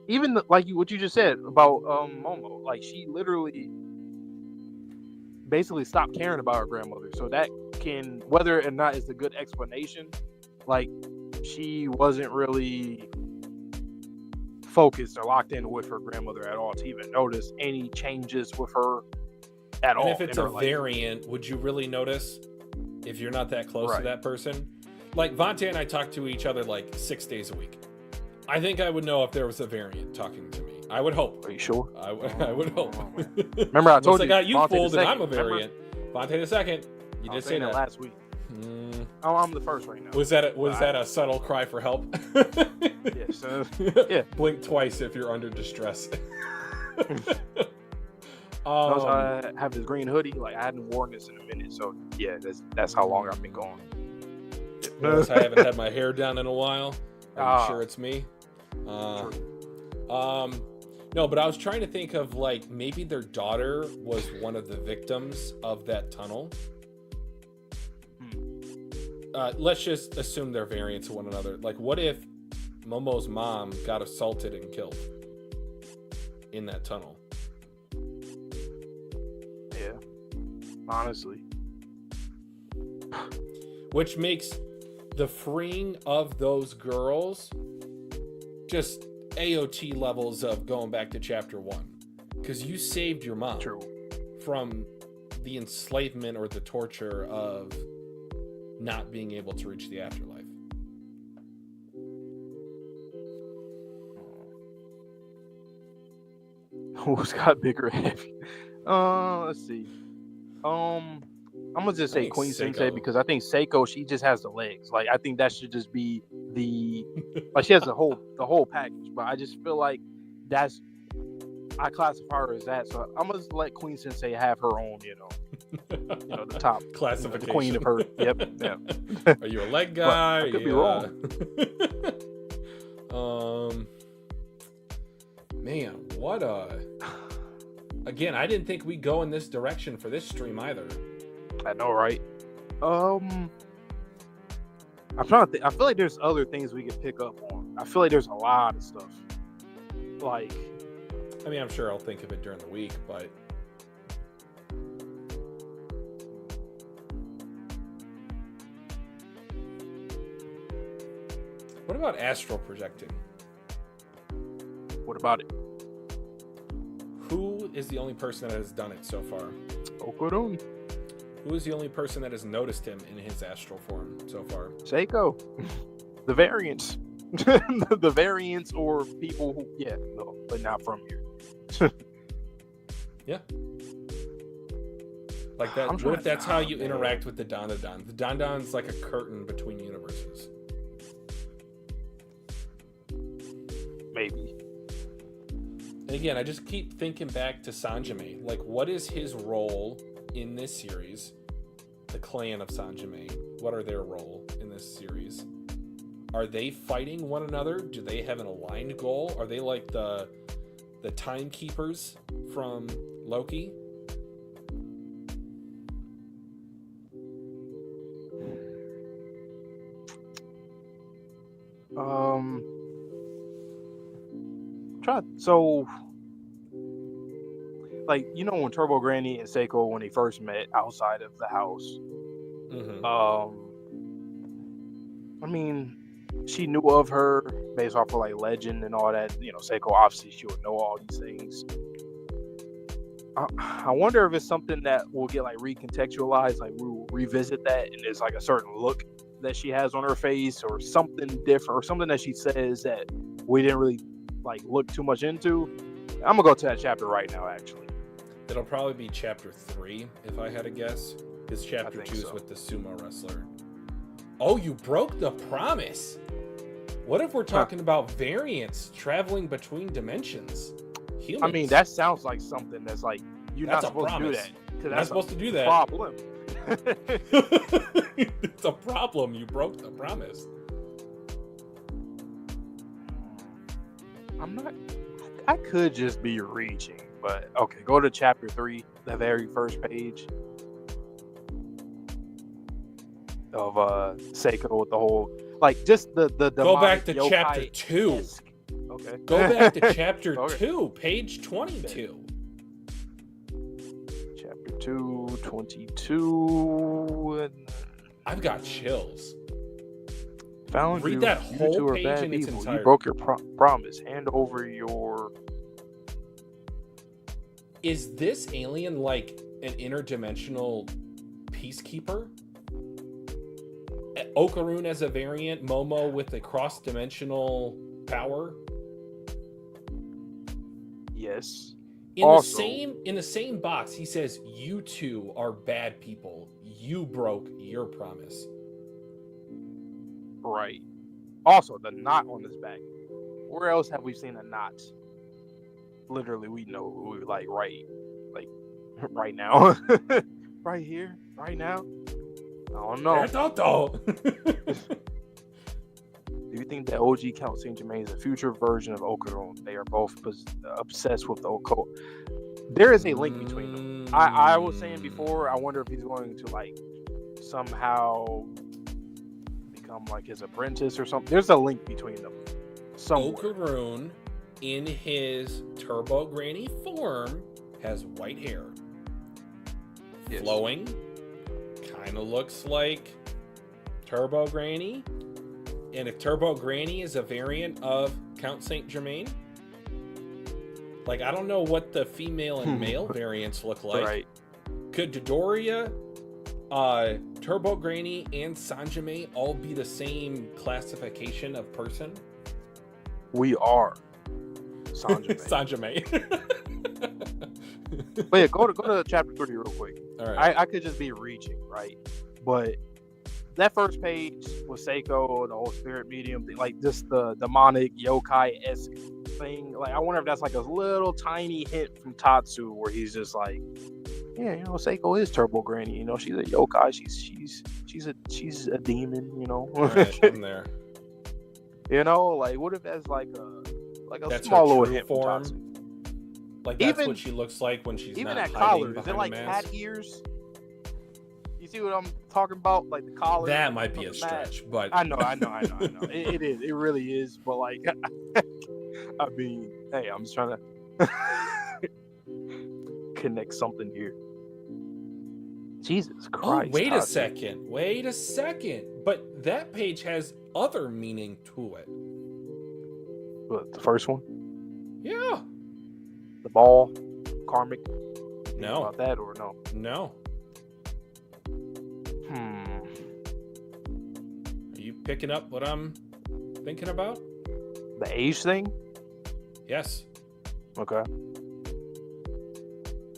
even what you just said about Momo, like she literally basically stopped caring about her grandmother. So that can, whether or not it's a good explanation, like she wasn't really focused or locked in with her grandmother at all to even notice any changes with her at all. And if it's a variant, would you really notice if you're not that close to that person? Like Vante and I talk to each other like 6 days a week. I think I would know if there was a variant talking to me. I would hope. Are you sure? I would hope. Remember I told you I got you Vante fooled and I'm a variant. Vante the second. You did say that last week. Oh, I'm the first right now. Was that a subtle cry for help? Yes. Yeah. Blink twice if you're under distress. I have this green hoodie. Like I hadn't worn this in a minute, so yeah, that's how long I've been going. Notice I haven't had my hair down in a while. Are you sure it's me? No, but I was trying to think of like maybe their daughter was one of the victims of that tunnel. Let's just assume they're variants of one another. Like, what if Momo's mom got assaulted and killed in that tunnel? Yeah, honestly. Which makes the freeing of those girls just AOT levels of going back to chapter 1. Because you saved your mom from the enslavement or the torture of not being able to reach the afterlife. Who's got bigger heavy? Let's see. I'm gonna just say Queen Sensei because I think Seiko, she just has the legs. Like I think that should just be the like she has the whole package. But I just feel like I classify her as that. So I'm gonna let Queen Sensei have her own, the top classification, the queen of her. Yep. Yeah. Are you a leg guy? I could be wrong. Man, what again, I didn't think we'd go in this direction for this stream either. I know, right? I'm trying to think. I feel like there's other things we could pick up on. I feel like there's a lot of stuff. Like, I mean, I'm sure I'll think of it during the week, but what about astral projecting? What about it? Who is the only person that has done it so far? Okurun. Who is the only person that has noticed him in his astral form so far? Seiko. The variants. The variants or people who, but not from here. Yeah. Like that. What if that's how you interact with the Dandadan? The Dandadan's like a curtain between universes. Maybe. And again, I just keep thinking back to Sanjime. Like, what is his role in this series? The clan of Sanjime. What are their role in this series? Are they fighting one another? Do they have an aligned goal? Are they like the timekeepers from Loki? So, like, you know, when Turbo Granny and Seiko, when they first met outside of the house, Mm-hmm. I mean, she knew of her based off of like legend and all that. You know, Seiko obviously she would know all these things. I wonder if it's something that will get like recontextualized, like we'll revisit that, and there's like a certain look that she has on her face, or something different, or something that she says that we didn't really like look too much into. I'm gonna go to that chapter right now. Actually, it'll probably be chapter 3 if I had to guess, because chapter 2 is with the sumo wrestler. Oh, you broke the promise. What if we're talking about variants traveling between dimensions? Humans. I mean, that sounds like something that's like you're not supposed to do that. You're not supposed to do that. Problem. It's a problem. You broke the promise. I could just be reaching, but okay. Go to chapter 3, the very first page of Seiko with the whole, like, just the go back to chapter 2. Okay. Go back to chapter 2, page 22. Chapter 2, 22. I've got chills. Read that whole page in its entirety. You broke your promise. Hand over your... Is this alien like an interdimensional peacekeeper? Okarun as a variant, Momo with a cross-dimensional power? Yes. In the same box, he says, "You two are bad people. You broke your promise." Right. Also, the knot on his back. Where else have we seen a knot? Literally, we know who, like right now, right here, right now. I don't know. Do you think that OG Count Saint Germain is a future version of Okarun? They are both obsessed with the occult. There is a link between them. I was saying before, I wonder if he's going to like somehow become like his apprentice or something. There's a link between them. Somewhere. Okarun, in his Turbo Granny form, has white hair. Yes. Flowing. Kind of looks like Turbo Granny. And if Turbo Granny is a variant of Count Saint Germain, like, I don't know what the female and male variants look like. Right. Could Dodoria, Turbo Granny, and Sanjime all be the same classification of person? We are Sanjime. Sanjime. But yeah, go to chapter 30 real quick. All right. I could just be reaching, right? But that first page with Seiko, the whole spirit medium thing, like just the demonic yokai-esque thing. Like, I wonder if that's like a little tiny hint from Tatsu where he's just like, yeah, you know, Seiko is Turbo Granny. You know, she's a yokai. She's a demon. You know. All right, I'm there. You know, like, what if that's like a that's small little true hint form? from Tatsu? Like, that's what she looks like when she's even not that collar. Is behind it like a cat mask. ears? You see what I'm talking about? Like the collar. That might be a stretch, but I know. It is. It really is. But like, I mean, hey, I'm just trying to connect something here. Jesus Christ. Oh, wait a second. But that page has other meaning to it. What, the first one? Yeah. The ball, karmic. No. About that or no? No. Are you picking up what I'm thinking about? The age thing? Yes. Okay.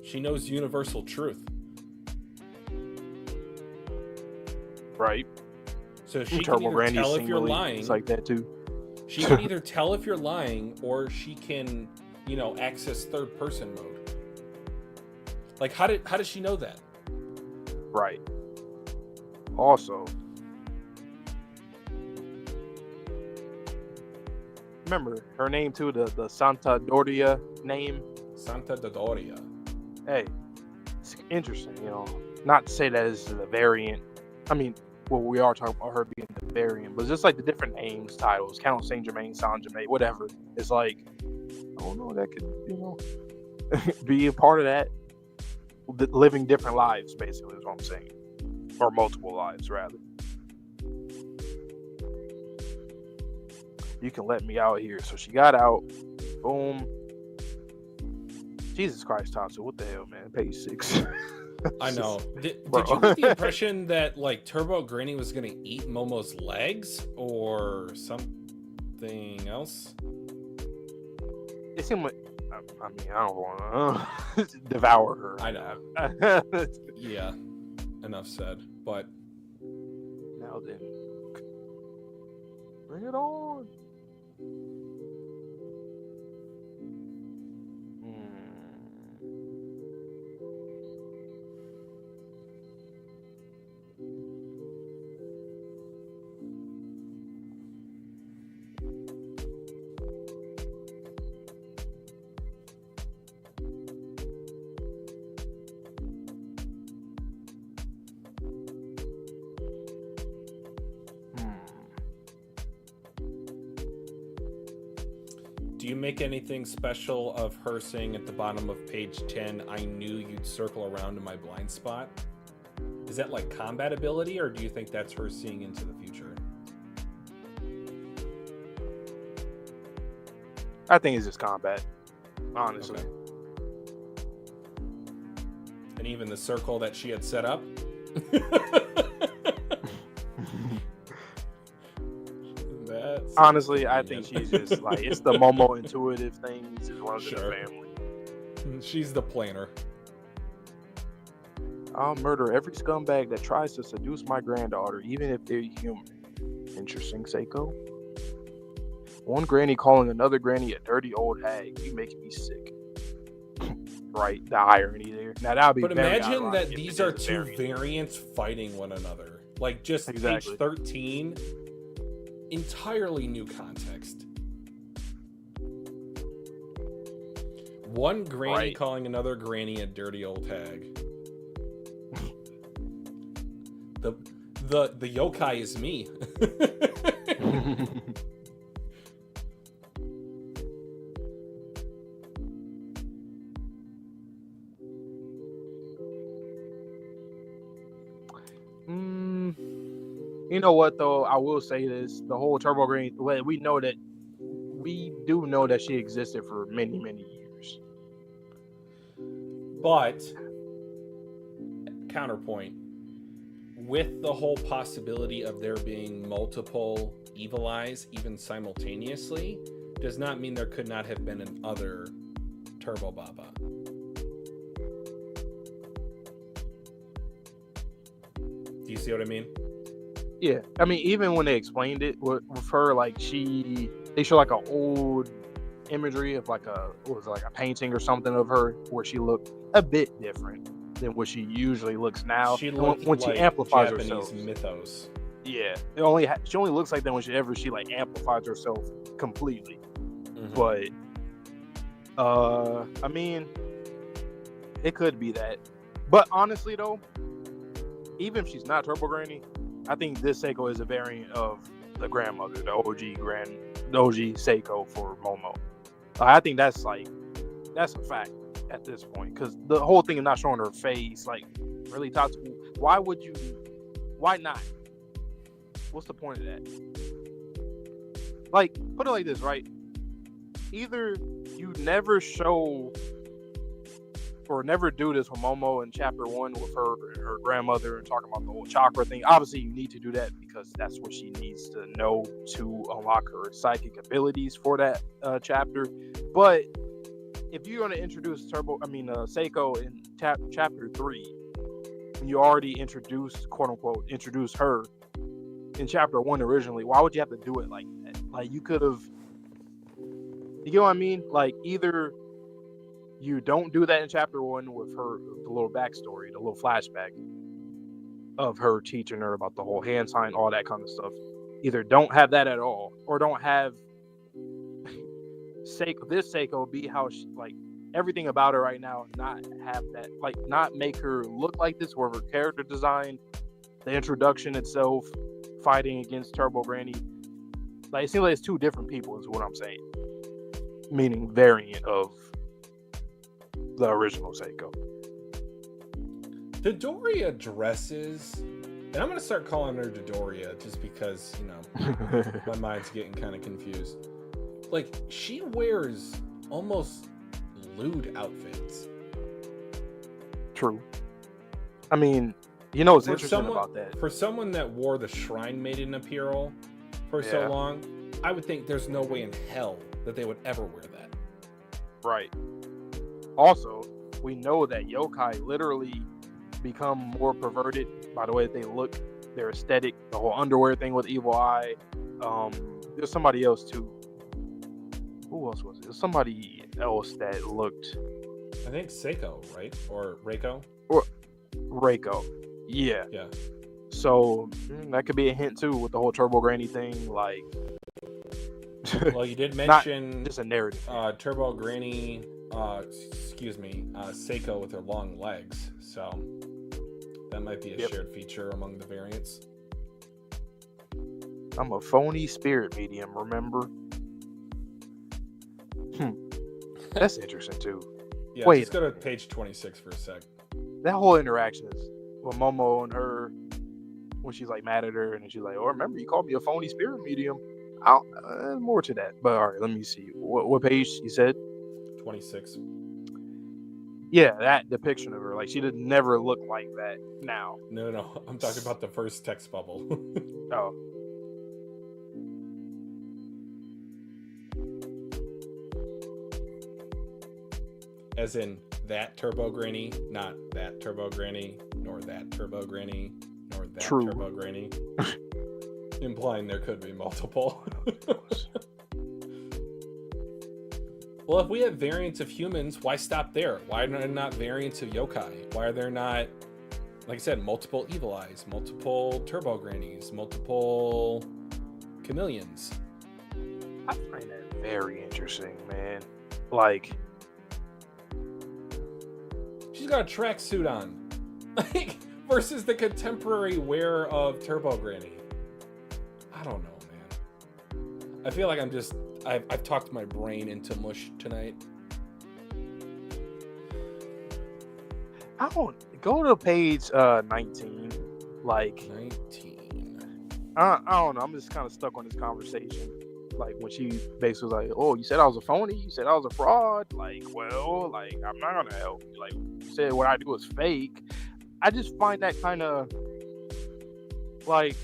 She knows universal truth. Right. So she can either tell if you're lying. It's like that too. She can either tell if you're lying, or she can, you know, access third person mode. Like, how does she know that? Right. Also, remember her name too, the Santa Doria name. Santa Doria. Hey, it's interesting, you know. Not to say that is a variant. I mean, well, we are talking about her being the variant, but just like the different names, titles, Count Saint Germain, Saint Germain, whatever. It's like, I don't know, that could, be a part of that. Living different lives, basically, is what I'm saying. Or multiple lives, rather. You can let me out here. So she got out. Boom. Jesus Christ, Tatsu. What the hell, man? Page 6. I know. Did you get the impression that like Turbo Granny was gonna eat Momo's legs or something else? It seemed like, I mean, I don't want to devour her. I know. Yeah. Enough said. But now then, bring it on. do you make anything special of her saying at the bottom of page 10, I knew you'd circle around in my blind spot? Is that like combat ability, or do you think that's her seeing into the future? I think it's just combat, honestly. Okay. And even the circle that she had set up? Honestly, I think she's just like, it's the Momo intuitive thing. It's just runs in the family. She's the planner. I'll murder every scumbag that tries to seduce my granddaughter, even if they're human. Interesting, Seiko. One granny calling another granny a dirty old hag. You making me sick. Right, the irony there. Now that would be. But imagine that these are two variants fighting one another. Like just page 13. Entirely new context. One granny calling another granny a dirty old hag. The yokai is me. You know what, though? I will say this. The whole Turbo Green, we do know that she existed for many, many years. But, counterpoint, with the whole possibility of there being multiple Evil Eyes, even simultaneously, does not mean there could not have been another Turbo Baba. Do you see what I mean? Yeah, I mean, even when they explained it with her, like they show like an old imagery of like a painting or something of her where she looked a bit different than what she usually looks now. She looked when like she amplifies Japanese herself. mythos. Yeah, she only looks like that when she like amplifies herself completely. Mm-hmm. But I mean, it could be that. But honestly, though, even if she's not Turbo Granny, I think this Seiko is a variant of the grandmother, the OG Seiko for Momo. I think that's a fact at this point, because the whole thing of not showing her face, like, really, Tatsu, why not? What's the point of that? Like, put it like this, right? Either you never show or never do this with Momo in chapter 1 with her grandmother and talking about the whole chakra thing. Obviously, you need to do that because that's what she needs to know to unlock her psychic abilities for that chapter. But if you're going to introduce Seiko in chapter 3, and you already quote unquote introduced her in chapter 1 originally, why would you have to do it like that? Like, you could have, you know what I mean? Like, either you don't do that in chapter 1 with her, the little backstory, the little flashback of her teaching her about the whole hand sign, all that kind of stuff. Either don't have that at all, or don't have this Seiko be how she, like, everything about her right now, not have that, like, not make her look like this, or her character design the introduction itself, fighting against Turbo Granny, like it seems like it's two different people is what I'm saying. Meaning variant of the original Seiko. Dodoria dresses, and I'm gonna start calling her Dodoria just because, you know, my mind's getting kind of confused. Like, she wears almost lewd outfits. True. I mean, you know what's For interesting someone, about that? For someone that wore the Shrine Maiden apparel for so long, I would think there's no way in hell that they would ever wear that. Right. Also, we know that yokai literally become more perverted by the way that they look, their aesthetic, the whole underwear thing with Evil Eye. There's somebody else too. Who else was it? There's somebody else that looked. I think Seiko, right? Or Reiko? Or Reiko. Yeah. Yeah. So that could be a hint too with the whole Turbo Granny thing. Like, well, you did mention just a narrative. Turbo Granny, Seiko with her long legs. So that might be a shared feature among the variants. I'm a phony spirit medium, remember? That's interesting too. Yeah, wait, just go to page 26 for a sec. That whole interaction is with Momo and her when she's like mad at her and she's like, "Oh, remember you called me a phony spirit medium." More to that, but all right, let me see. What page you said? 26. Yeah, that depiction of her, like she did never look like that now. No, I'm talking about the first text bubble. Oh. As in that Turbo Granny, not that Turbo Granny, nor that Turbo Granny, nor that Turbo Granny. Implying there could be multiple. Well, if we have variants of humans, why stop there? Why are there not variants of yokai? Why are there not, like I said, multiple Evil Eyes, multiple Turbo Grannies, multiple chameleons? I find that very interesting, man. Like, she's got a tracksuit on, like, versus the contemporary wear of Turbo Granny. I don't know, man. I feel like I've talked my brain into mush tonight. I don't go to page 19. Like 19. I don't know. I'm just kind of stuck on this conversation. Like when she basically was like, "Oh, you said I was a phony. You said I was a fraud. Like, well, like I'm not gonna help you. Like, you said what I do is fake." I just find that kind of like.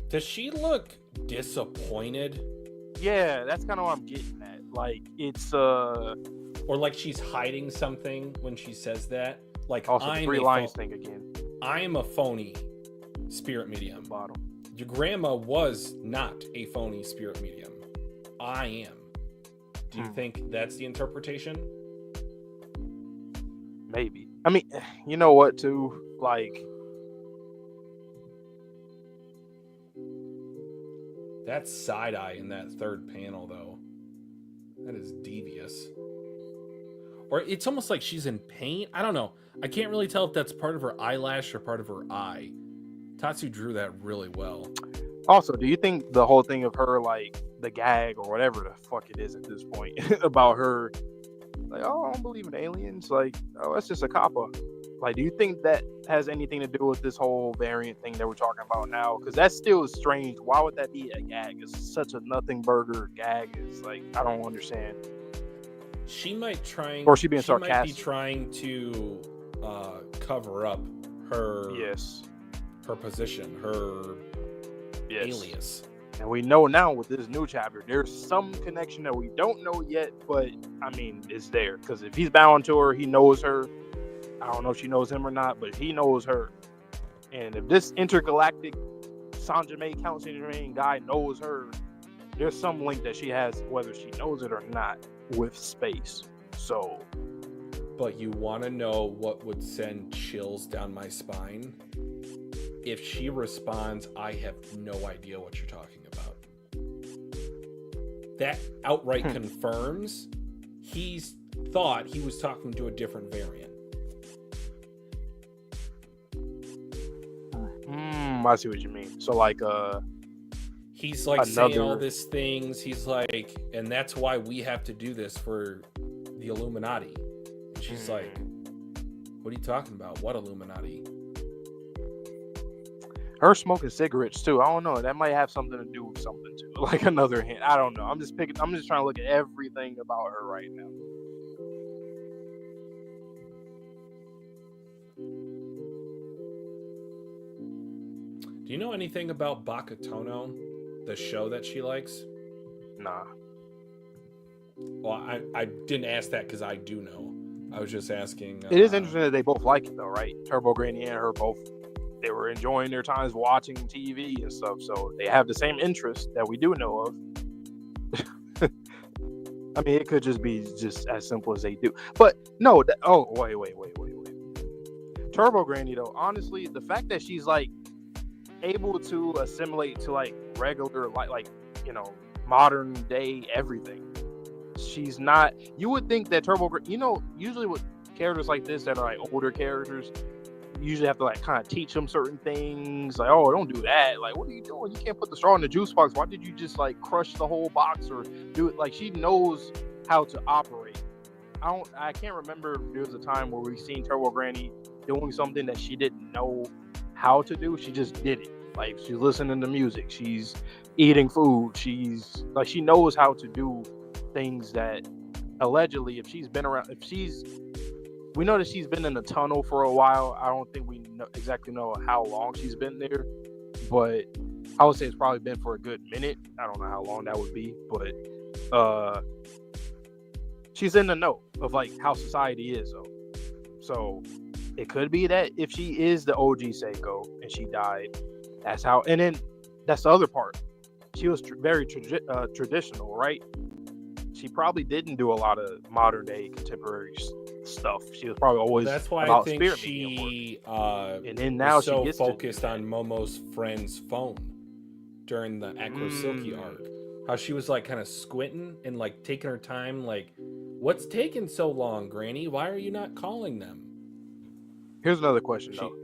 Does she look disappointed? Yeah, that's kind of what I'm getting at. Like it's or like she's hiding something when she says that. Like, also the three lines thing again. I am a phony spirit medium. Bottom. Your grandma was not a phony spirit medium. I am. Do you think that's the interpretation? Maybe. I mean, you know what, too? Like, that side eye in that third panel, though, that is devious. Or it's almost like she's in pain. I don't know. I can't really tell if that's part of her eyelash or part of her eye. Tatsu drew that really well. Also, do you think the whole thing of her, like, the gag or whatever the fuck it is at this point about her, like, oh, I don't believe in aliens, like, oh, that's just a copper. Like, do you think that has anything to do with this whole variant thing that we're talking about now? Because that still is strange. Why would that be a gag? It's such a nothing burger gag. It's like, I don't understand. She might trying, or she being sarcastic. Might be trying to cover up her her position, her alias. And we know now with this new chapter, there's some connection that we don't know yet, but I mean, it's there. Because if he's bound to her, he knows her. I don't know if she knows him or not, but he knows her. And if this intergalactic Sanjime, Count Sanjime guy knows her, there's some link that she has, whether she knows it or not, with space. So. But you want to know what would send chills down my spine? If she responds, I have no idea what you're talking about. That outright confirms he's thought he was talking to a different variant. I see what you mean. So like he's like saying all these things. He's like, and that's why we have to do this for the Illuminati. And she's like, what are you talking about? What Illuminati? Her smoking cigarettes too. I don't know. That might have something to do with something too. Like another hint. I don't know. I'm just trying to look at everything about her right now. Do you know anything about Bakatono, the show that she likes? Nah. Well, I didn't ask that because I do know. I was just asking. It is interesting that they both like it though, right? Turbo Granny and her both. They were enjoying their times watching TV and stuff, so they have the same interests that we do know of. I mean, it could just be just as simple as they do. But no, wait. Turbo Granny though, honestly, the fact that she's like able to assimilate to like regular like modern day everything. She's not. You would think that usually with characters like this that are like older characters, you usually have to like kind of teach them certain things. Like, oh, don't do that. Like, what are you doing? You can't put the straw in the juice box. Why did you just like crush the whole box or do it? Like, she knows how to operate. I can't remember if there was a time where we've seen Turbo Granny doing something that she didn't know how to do. She just did it. Like, she's listening to music. She's eating food. She knows how to do things that allegedly, we know that she's been in the tunnel for a while. I don't think we exactly know how long she's been there, but I would say it's probably been for a good minute. I don't know how long that would be, but she's in the know of like how society is though. So it could be that if she is the OG Seiko and she died, that's how. And then that's the other part. She was very traditional, right? She probably didn't do a lot of modern day contemporary stuff. She was probably always that's why I think she and then now so she gets focused on Momo's friend's phone during the Aqua Silky arc. How she was like kind of squinting and like taking her time, like, what's taking so long, Granny? Why are you not calling them? Here's another question though.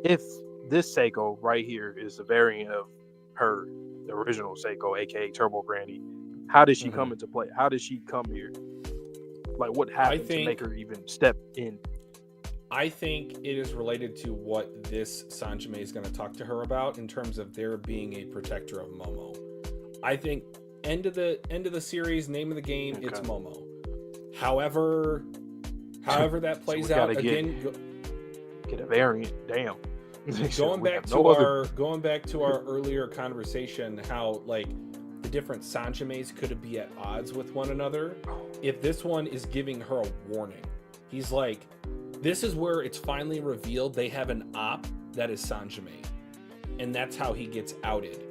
If this Seiko right here is a variant of her, the original Seiko, aka Turbo Granny, how did she come into play? How did she come here? Like, what happened to make her even step in? I think it is related to what this Sanjime is going to talk to her about in terms of there being a protector of Momo. I think end of the series, name of the game, it's Momo. However that plays out again. Get a variant. Damn. Going back to our earlier conversation, how like the different Sanjimes could be at odds with one another. If this one is giving her a warning, he's like, this is where it's finally revealed they have an op that is Sanjime, and that's how he gets outed.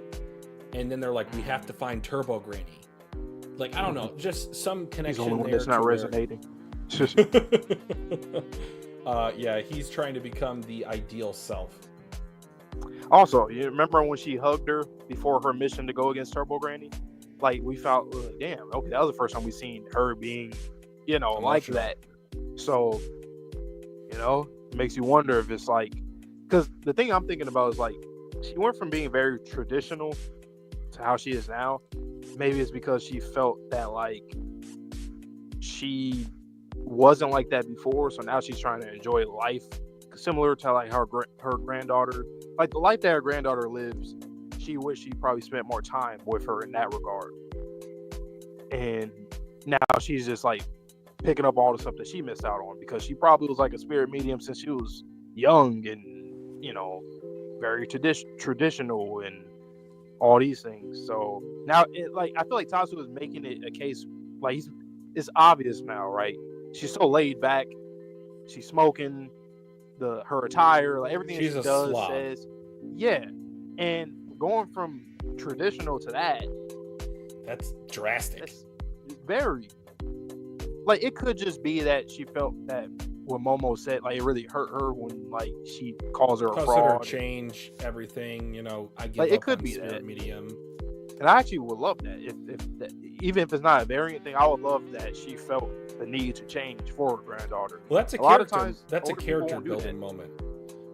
And then they're like, we have to find Turbo Granny. Like, I don't know, just some connection. He's the only one that's not resonating. Yeah, he's trying to become the ideal self. Also, you remember when she hugged her before her mission to go against Turbo Granny? Like, we felt, damn, okay, that was the first time we seen her being, like that. So, it makes you wonder if it's like, because the thing I'm thinking about is like, she went from being very traditional to how she is now. Maybe it's because she felt that like she wasn't like that before, so now she's trying to enjoy life, similar to like her granddaughter, like the life that her granddaughter lives. She wished she probably spent more time with her in that regard, and now she's just like picking up all the stuff that she missed out on because she probably was like a spirit medium since she was young and very traditional and all these things. So now I feel like Tatsu is making it a case like it's obvious now, right? She's so laid back. She's smoking her attire, like everything she does slob. Says, yeah. And going from traditional to that's drastic. That's very. Like, it could just be that she felt that what Momo said, like, it really hurt her when, like, she calls her a fraud. Her change everything, I give like, up it could on be spirit that medium. And I actually would love that. If that, even if it's not a variant thing, I would love that she felt the need to change for her granddaughter. Well, that's a lot of times. That's a character building moment.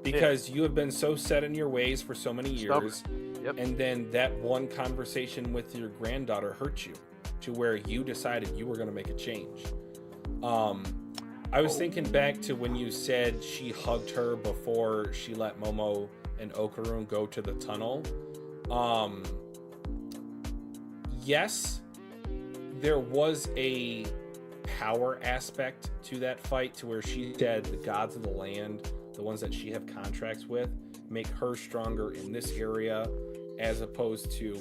because you have been so set in your ways for so many years. Stubborn. Yep. And then that one conversation with your granddaughter hurt you to where you decided you were going to make a change. I was thinking back to when you said she hugged her before she let Momo and Okarun go to the tunnel. Yes, there was a power aspect to that fight to where she said the gods of the land, the ones that she have contracts with, make her stronger in this area as opposed to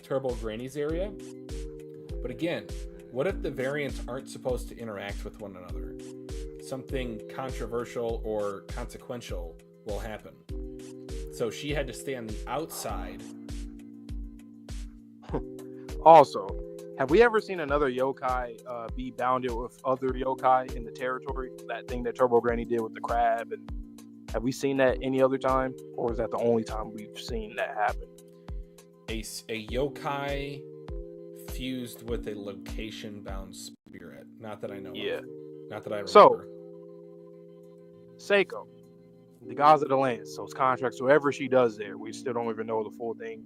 Turbo Granny's area. But again, what if the variants aren't supposed to interact with one another? Something controversial or consequential will happen. So she had to stay on the outside. Also, have we ever seen another yokai be bounded with other yokai in the territory? That thing that Turbo Granny did with the crab, and have we seen that any other time, or is that the only time we've seen that happen? A yokai fused with a location-bound spirit. Not that I know. Yeah. Of. Not that I remember. So, Seiko, the gods of the land, so it's contracts, whatever she does there, we still don't even know the full thing.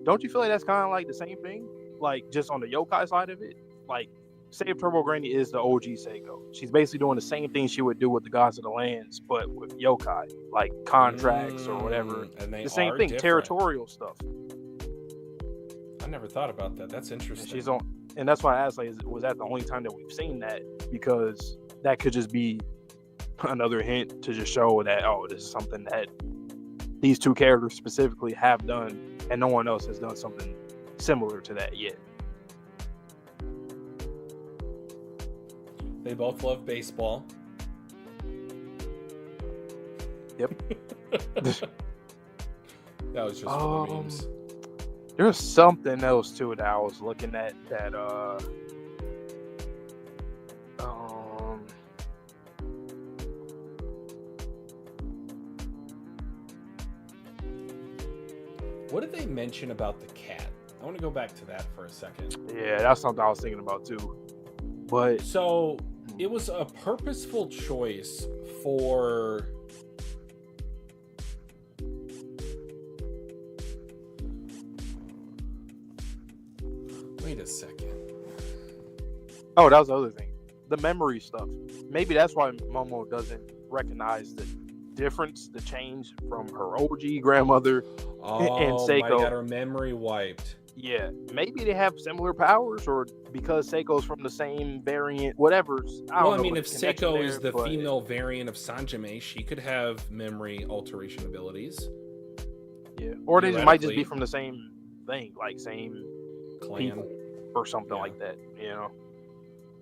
Don't you feel like that's kind of like the same thing? Like, just on the yokai side of it? Like, say if Turbo Granny is the OG Seiko. She's basically doing the same thing she would do with the gods of the lands, but with yokai. Like, contracts or whatever. And they the same thing, different. territorial stuff. I never thought about that. That's interesting. And that's why I asked, like, was that the only time that we've seen that? Because that could just be another hint to just show that, oh, this is something that these two characters specifically have done, and no one else has done something similar to that yet. They both love baseball. Yep. That was just for the memes. There's something else too that I was looking at that what did they mention about the cat? I want to go back to that for a second. Yeah, that's something I was thinking about too. But so it was a purposeful choice for wait a second. Oh, that was the other thing. The memory stuff. Maybe that's why Momo doesn't recognize the difference, the change from her OG grandmother and Seiko. Oh, my God, her memory wiped. Yeah, maybe they have similar powers, or because Seiko's from the same variant, whatever. I mean, if Seiko is the female variant of Sanjime, she could have memory alteration abilities. Yeah, or they might just be from the same thing, like same clan people or something like that, you know,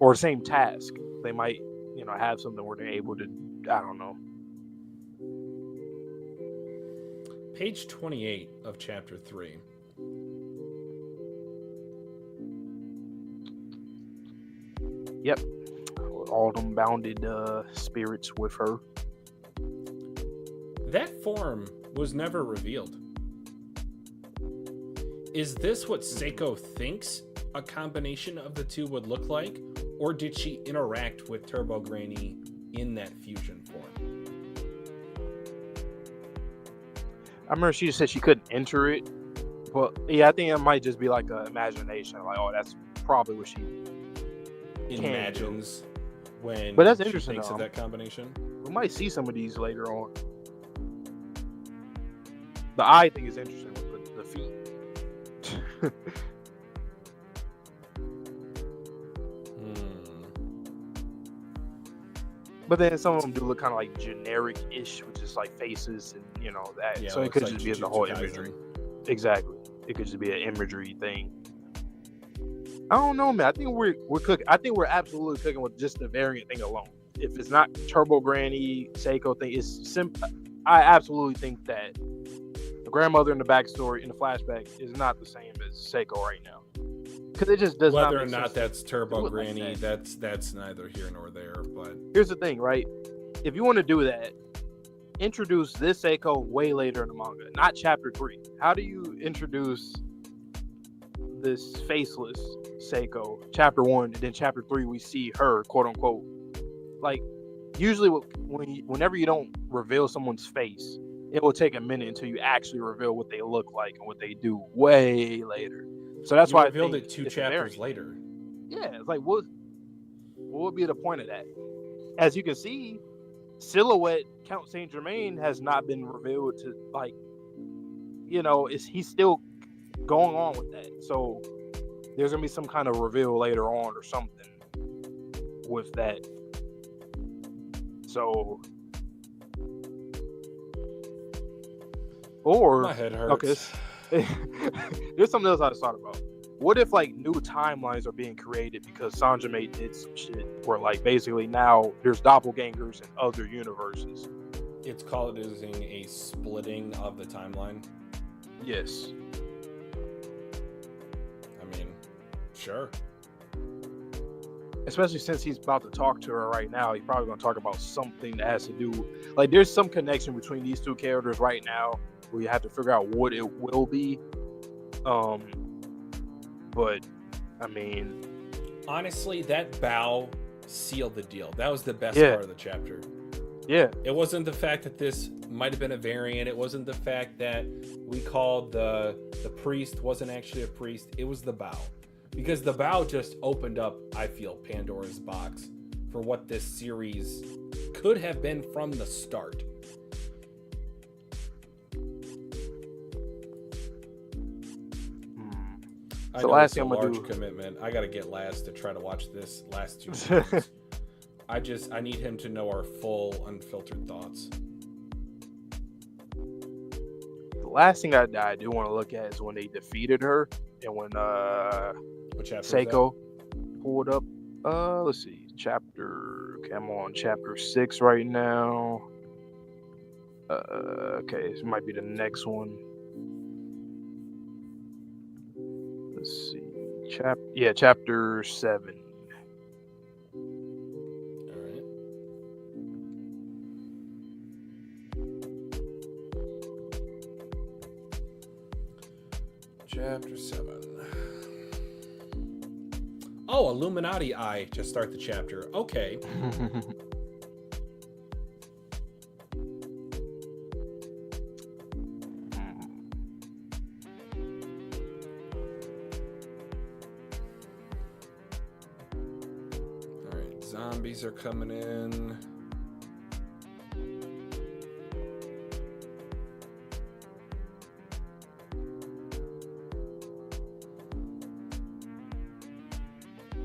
or same task. They might, you know, have something where they're able to, I don't know. Page 28 of chapter 3. Yep, all them bounded spirits with her. That form was never revealed. Is this what Seiko thinks a combination of the two would look like? Or did she interact with Turbo Granny in that fusion form? I remember she just said she couldn't enter it. But yeah, I think it might just be like an imagination. Like, oh, that's probably what she imagines when but that's she interesting, thinks of that combination. We might see some of these later on. The eye thing is interesting with the feet. But then some of them do look kind of like generic-ish, with just like faces and, you know, that. Yeah, so it could like just be the whole imagery. Exactly. It could just be an imagery thing. I don't know, man. I think we're cooking. I think we're absolutely cooking with just the variant thing alone. If it's not Turbo Granny, Seiko thing, it's simple. I absolutely think that the grandmother in the backstory, in the flashback, is not the same as Seiko right now. Because it just does not. Whether or not that's Turbo Granny, that's neither here nor there. But here's the thing, right? If you want to do that, introduce this Seiko way later in the manga, not chapter 3. How do you introduce this faceless Seiko chapter 1, and then chapter 3 we see her, quote unquote? Like, usually whenever you don't reveal someone's face, it will take a minute until you actually reveal what they look like and what they do way later. So that's why I revealed think it 2 chapters later. Yeah, it's like what would be the point of that? As you can see, Silhouette Count Saint Germain has not been revealed to, like, he's still going on with that. So there's gonna be some kind of reveal later on or something with that. So, or my head hurts. Okay, there's something else I just thought about. What if like new timelines are being created because Sanjime did some shit where like basically now there's doppelgangers in other universes? It's called using a splitting of the timeline. Yes. I mean, sure. Especially since he's about to talk to her right now, he's probably going to talk about something that has to do, like, there's some connection between these two characters right now where you have to figure out what it will be. But I mean, honestly, that bow sealed the deal. That was the best part of the chapter. Yeah. It wasn't the fact that this might have been a variant. It wasn't the fact that we called the priest wasn't actually a priest. It was the bow. Because the bow just opened up, I feel, Pandora's box for what this series could have been from the start. I know it's a large commitment. I got to get Laz to try to watch this last 2 seasons. I need him to know our full, unfiltered thoughts. The last thing I do want to look at is when they defeated her and when Seiko pulled up. Let's see, I'm on chapter 6 right now. Okay, this might be the next one. Let's see, chapter 7. All right. Chapter 7. Oh, Illuminati Eye to start the chapter. Okay. Alright, zombies are coming in.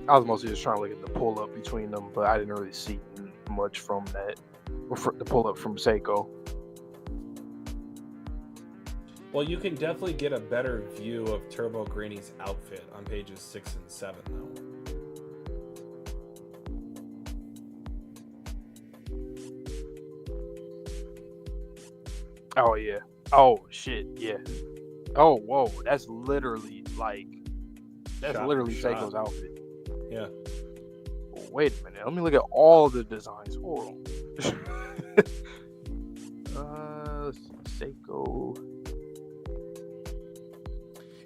I was mostly just trying to look at the pull up between them, but I didn't really see much from that. The pull up from Seiko. Well, you can definitely get a better view of Turbo Granny's outfit on pages 6 and 7, though. Oh yeah. Oh shit. Yeah. Oh whoa. That's literally Seiko's outfit. Yeah. Oh, wait a minute. Let me look at all the designs. Hold on. Seiko.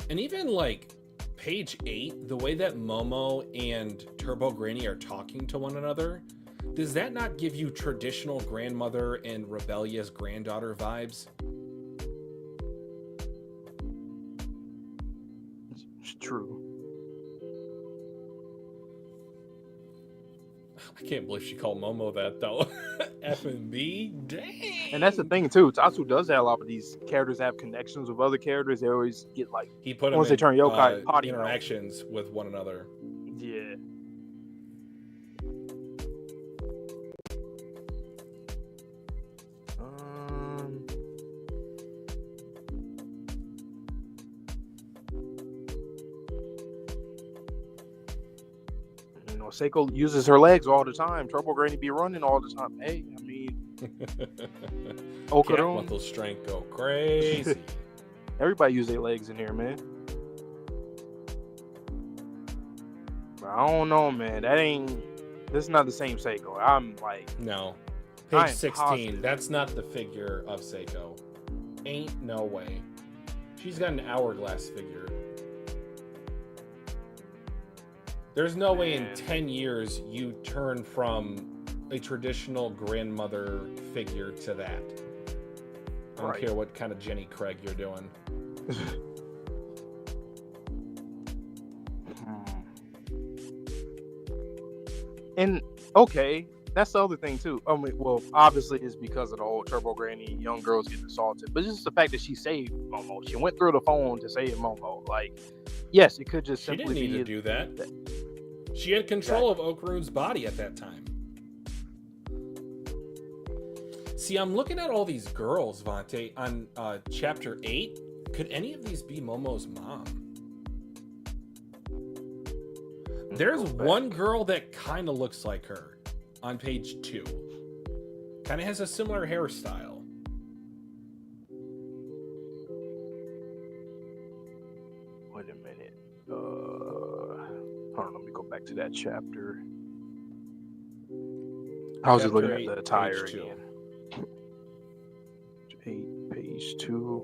And even like page 8, the way that Momo and Turbo Granny are talking to one another, does that not give you traditional grandmother and rebellious granddaughter vibes? It's true. I can't believe she called Momo that, though. F&B? Dang! And that's the thing, too. Tatsu does that a lot, but these characters have connections with other characters. They always get, like, he put once they turn yokai, potty interactions with one another. Yeah. Seiko uses her legs all the time. Turbo Granny be running all the time. Hey, I mean, Cat muscle strength go crazy. Everybody use their legs in here, man. But I don't know, man. This is not the same Seiko. I'm like, no. Page 16. Positive. That's not the figure of Seiko. Ain't no way. She's got an hourglass figure. There's no way in 10 years you turn from a traditional grandmother figure to that. I don't care what kind of Jenny Craig you're doing. And okay, that's the other thing too. I mean, well, obviously it's because of the whole Turbo Granny, young girls getting assaulted, but just the fact that she saved Momo. She went through the phone to save Momo. Like, yes, it could just simply be. She didn't need to do that. She had control of Okrune's body at that time. See, I'm looking at all these girls, Vante, on chapter 8. Could any of these be Momo's mom? There's one girl that kind of looks like her on page 2. Kind of has a similar hairstyle. Wait a minute. Hold on, let me go back to that chapter. I was just looking at the attire again. 8, page 2.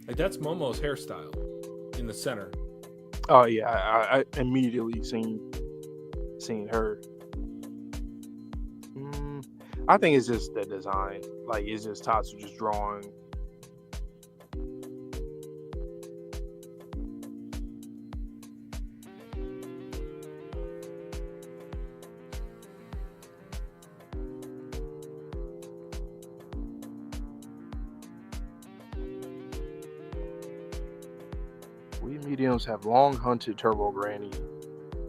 Like, that's Momo's hairstyle in the center. Oh yeah, I immediately seen her. I think it's just the design. Like, it's just Tatsu just drawing. We mediums have long hunted Turbo Granny,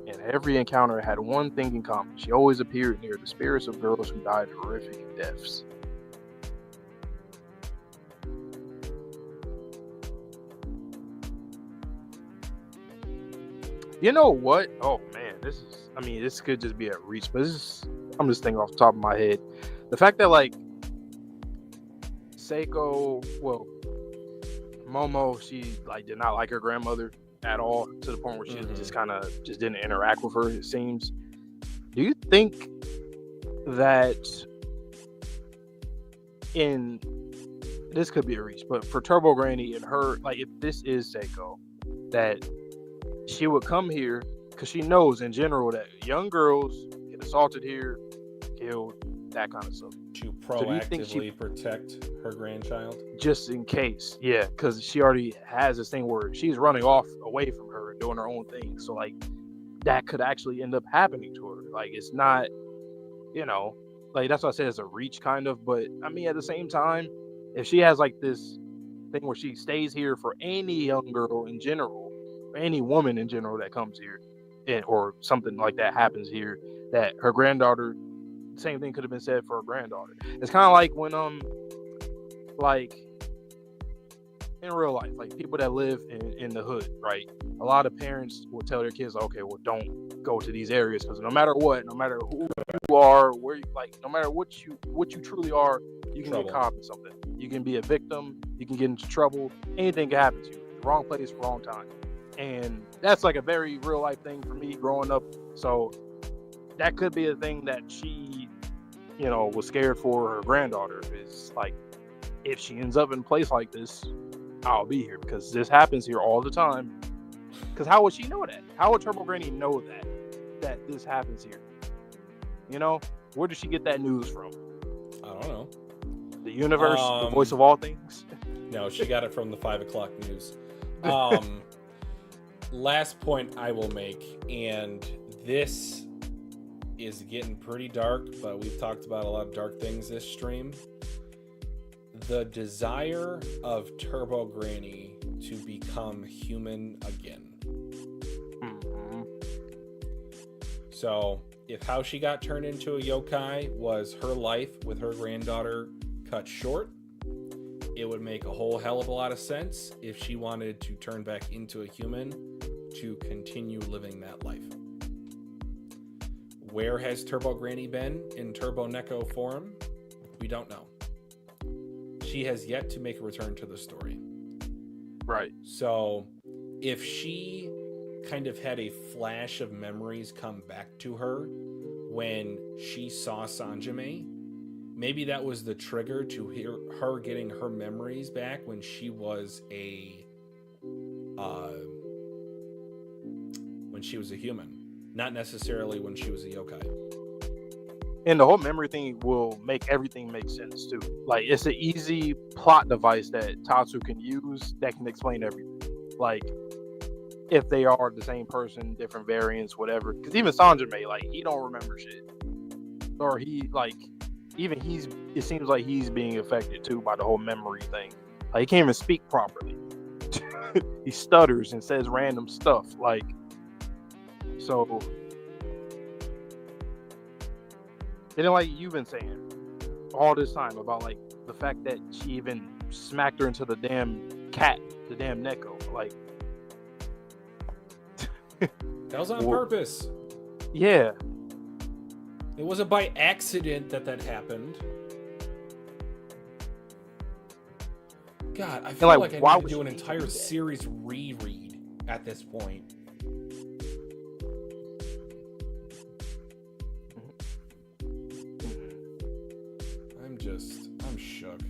and every encounter had one thing in common. She always appeared near the spirits of girls who died horrific deaths. You know what? Oh man, this could just be a reach, but I'm just thinking off the top of my head. The fact that, like, Momo, she did not like her grandmother at all, to the point where she just kind of didn't interact with her, it seems. Do you think that this could be a reach, but for Turbo Granny and her, like, if this is Seiko, that she would come here because she knows in general that young girls get assaulted here, killed, that kind of stuff. To proactively protect her grandchild? Just in case, yeah, because she already has this thing where she's running off away from her and doing her own thing. So, like, that could actually end up happening to her. Like, it's not, like, that's what I said, it's a reach kind of. But, I mean, at the same time, if she has, like, this thing where she stays here for any young girl in general, or any woman in general that comes here, or something like that happens here, that her granddaughter, same thing could have been said for her granddaughter. It's kind of like when like in real life, like people that live in the hood, right? A lot of parents will tell their kids, okay, well, don't go to these areas because no matter what, no matter who you are, where you, like, no matter what you truly are, you can get caught up in something. You can be a victim. You can get into trouble. Anything can happen to you. Wrong place, wrong time. And that's like a very real life thing for me growing up. So that could be a thing that she, was scared for her granddaughter. Is like, if she ends up in a place like this, I'll be here because this happens here all the time. Because how would she know that? How would Turbo Granny know that this happens here? Where did she get that news from? I don't know. The universe, the voice of all things? No, she got it from the 5 o'clock news. Last point I will make, and this is getting pretty dark, but we've talked about a lot of dark things this stream. The desire of Turbo Granny to become human again. Mm-hmm. So, if how she got turned into a yokai was her life with her granddaughter cut short, it would make a whole hell of a lot of sense if she wanted to turn back into a human to continue living that life. Where has Turbo Granny been in Turbo Neko form? We don't know. She has yet to make a return to the story. Right. So, if she kind of had a flash of memories come back to her when she saw Sanjime, maybe that was the trigger to her getting her memories back when she was a human. not necessarily when she was a yokai. And the whole memory thing will make everything make sense too. Like, it's an easy plot device that Tatsu can use that can explain everything. Like, if they are the same person, different variants, whatever. Because even Sanjime, like, he don't remember shit, or he like, even it seems like he's being affected too by the whole memory thing. Like, he can't even speak properly. He stutters and says random stuff. Like, so. And then, like you've been saying all this time about, like, the fact that she even smacked her into the damn cat, the damn Neko. Like, that was on purpose. Yeah. It wasn't by accident that happened. God, I feel like I need to do an entire series reread at this point. I'm shook.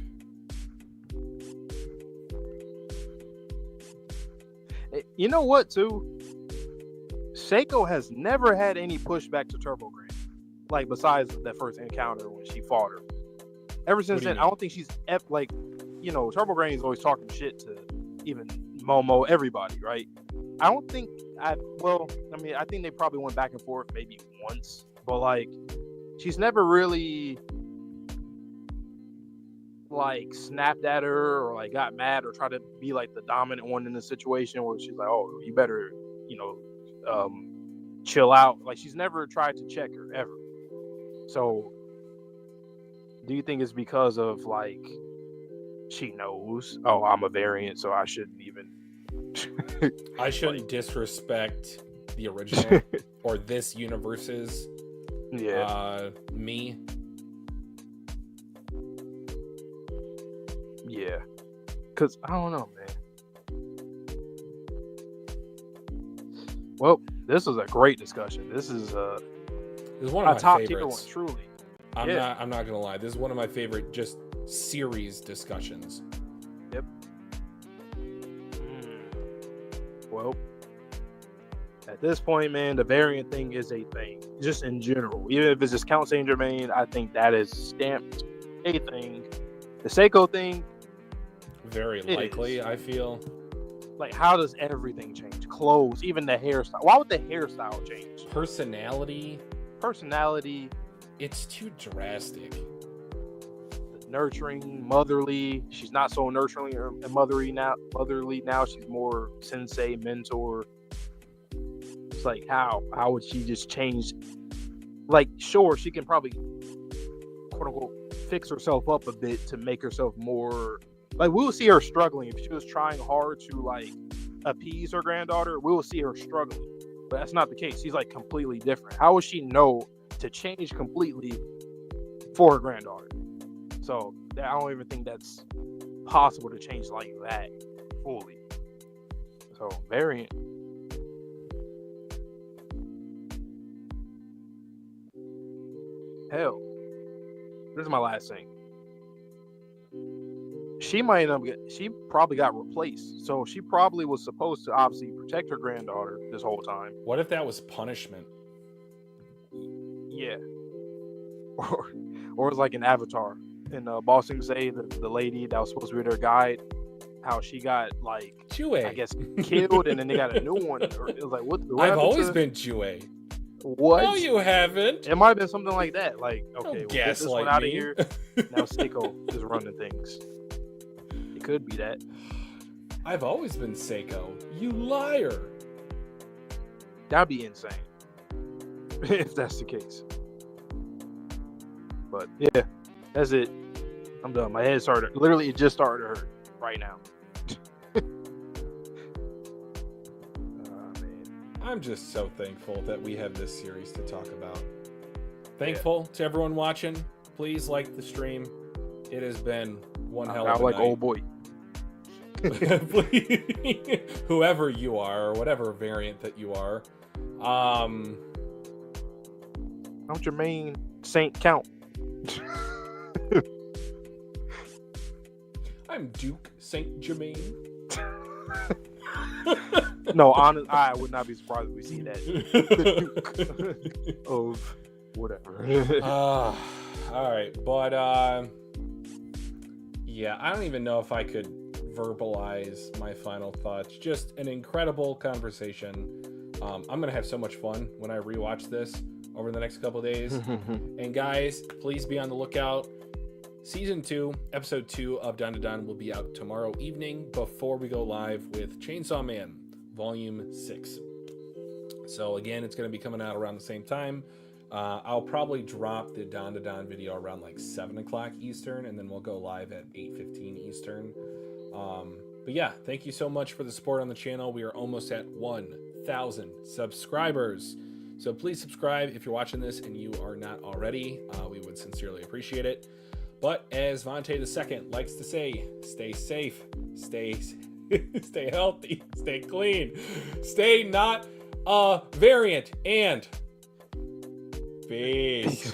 You know what, too? Seiko has never had any pushback to Turbo Grand. Like, besides that first encounter when she fought her. Ever since then, I don't think she's like, you know, Turbo Grand is always talking shit to even Momo, everybody, right? I don't think I think they probably went back and forth maybe once, but like, she's never really like snapped at her or like got mad or tried to be like the dominant one in the situation where she's like, oh, you better, you know, chill out. Like, she's never tried to check her ever. So do you think it's because of, like, she knows, oh, I'm a variant, so I shouldn't even I shouldn't disrespect the original or this universe's me? Yeah, because I don't know, man. Well, this was a great discussion. This is one of my top favorites. Tier one, truly. I'm not gonna lie. This is one of my favorite just series discussions. Yep. Well, at this point, man, the variant thing is a thing, just in general. Even if it's just Count Saint Germain, I think that is stamped a thing. The Seiko thing, very likely, I feel. Like, how does everything change? Clothes, even the hairstyle. Why would the hairstyle change? Personality. It's too drastic. Nurturing, motherly. She's not so nurturing and motherly now. She's more sensei, mentor. It's like, how would she just change? Like, sure, she can probably, quote unquote, fix herself up a bit to make herself more. Like, we'll see her struggling if she was trying hard to, like, appease her granddaughter. We'll see her struggling, but that's not the case. She's like completely different. How would she know to change completely for her granddaughter? So I don't even think that's possible to change like that fully. So variant. Hell, this is my last thing. She probably got replaced. So she probably was supposed to obviously protect her granddaughter this whole time. What if that was punishment? Yeah. Or it's like an Avatar. In Boston Say, the lady that was supposed to be their guide, how she got, like, Chue. I guess, killed, and then they got a new one. It was like, what I've always been Chue. What? No, you haven't. It might have been something like that. Like, okay, we'll get this one out of here. Now Seiko is running things. It could be that. I've always been Seiko. You liar. That'd be insane. If that's the case. But, yeah. That's it. I'm done. My head started. Literally, it just started to hurt right now. Man. I'm just so thankful that we have this series to talk about. Thankful to everyone watching. Please like the stream. It has been one hell of a night. Old boy. Whoever you are, or whatever variant that you are. I'm Jermaine Saint Count. I'm Duke Saint Germain. No, honest, I would not be surprised if we see that. The Duke of whatever. All right, but yeah, I don't even know if I could verbalize my final thoughts. Just an incredible conversation. I'm gonna have so much fun when I rewatch this over the next couple days. And guys, please be on the lookout. Season 2, episode 2 of Dandadan will be out tomorrow evening before we go live with Chainsaw Man, volume 6. So again, it's going to be coming out around the same time. I'll probably drop the Dandadan video around like 7 o'clock Eastern, and then we'll go live at 8:15 Eastern. But yeah, thank you so much for the support on the channel. We are almost at 1,000 subscribers. So please subscribe if you're watching this and you are not already. We would sincerely appreciate it. But as Vontae II likes to say, stay safe, stay healthy, stay clean, stay not a variant, and peace.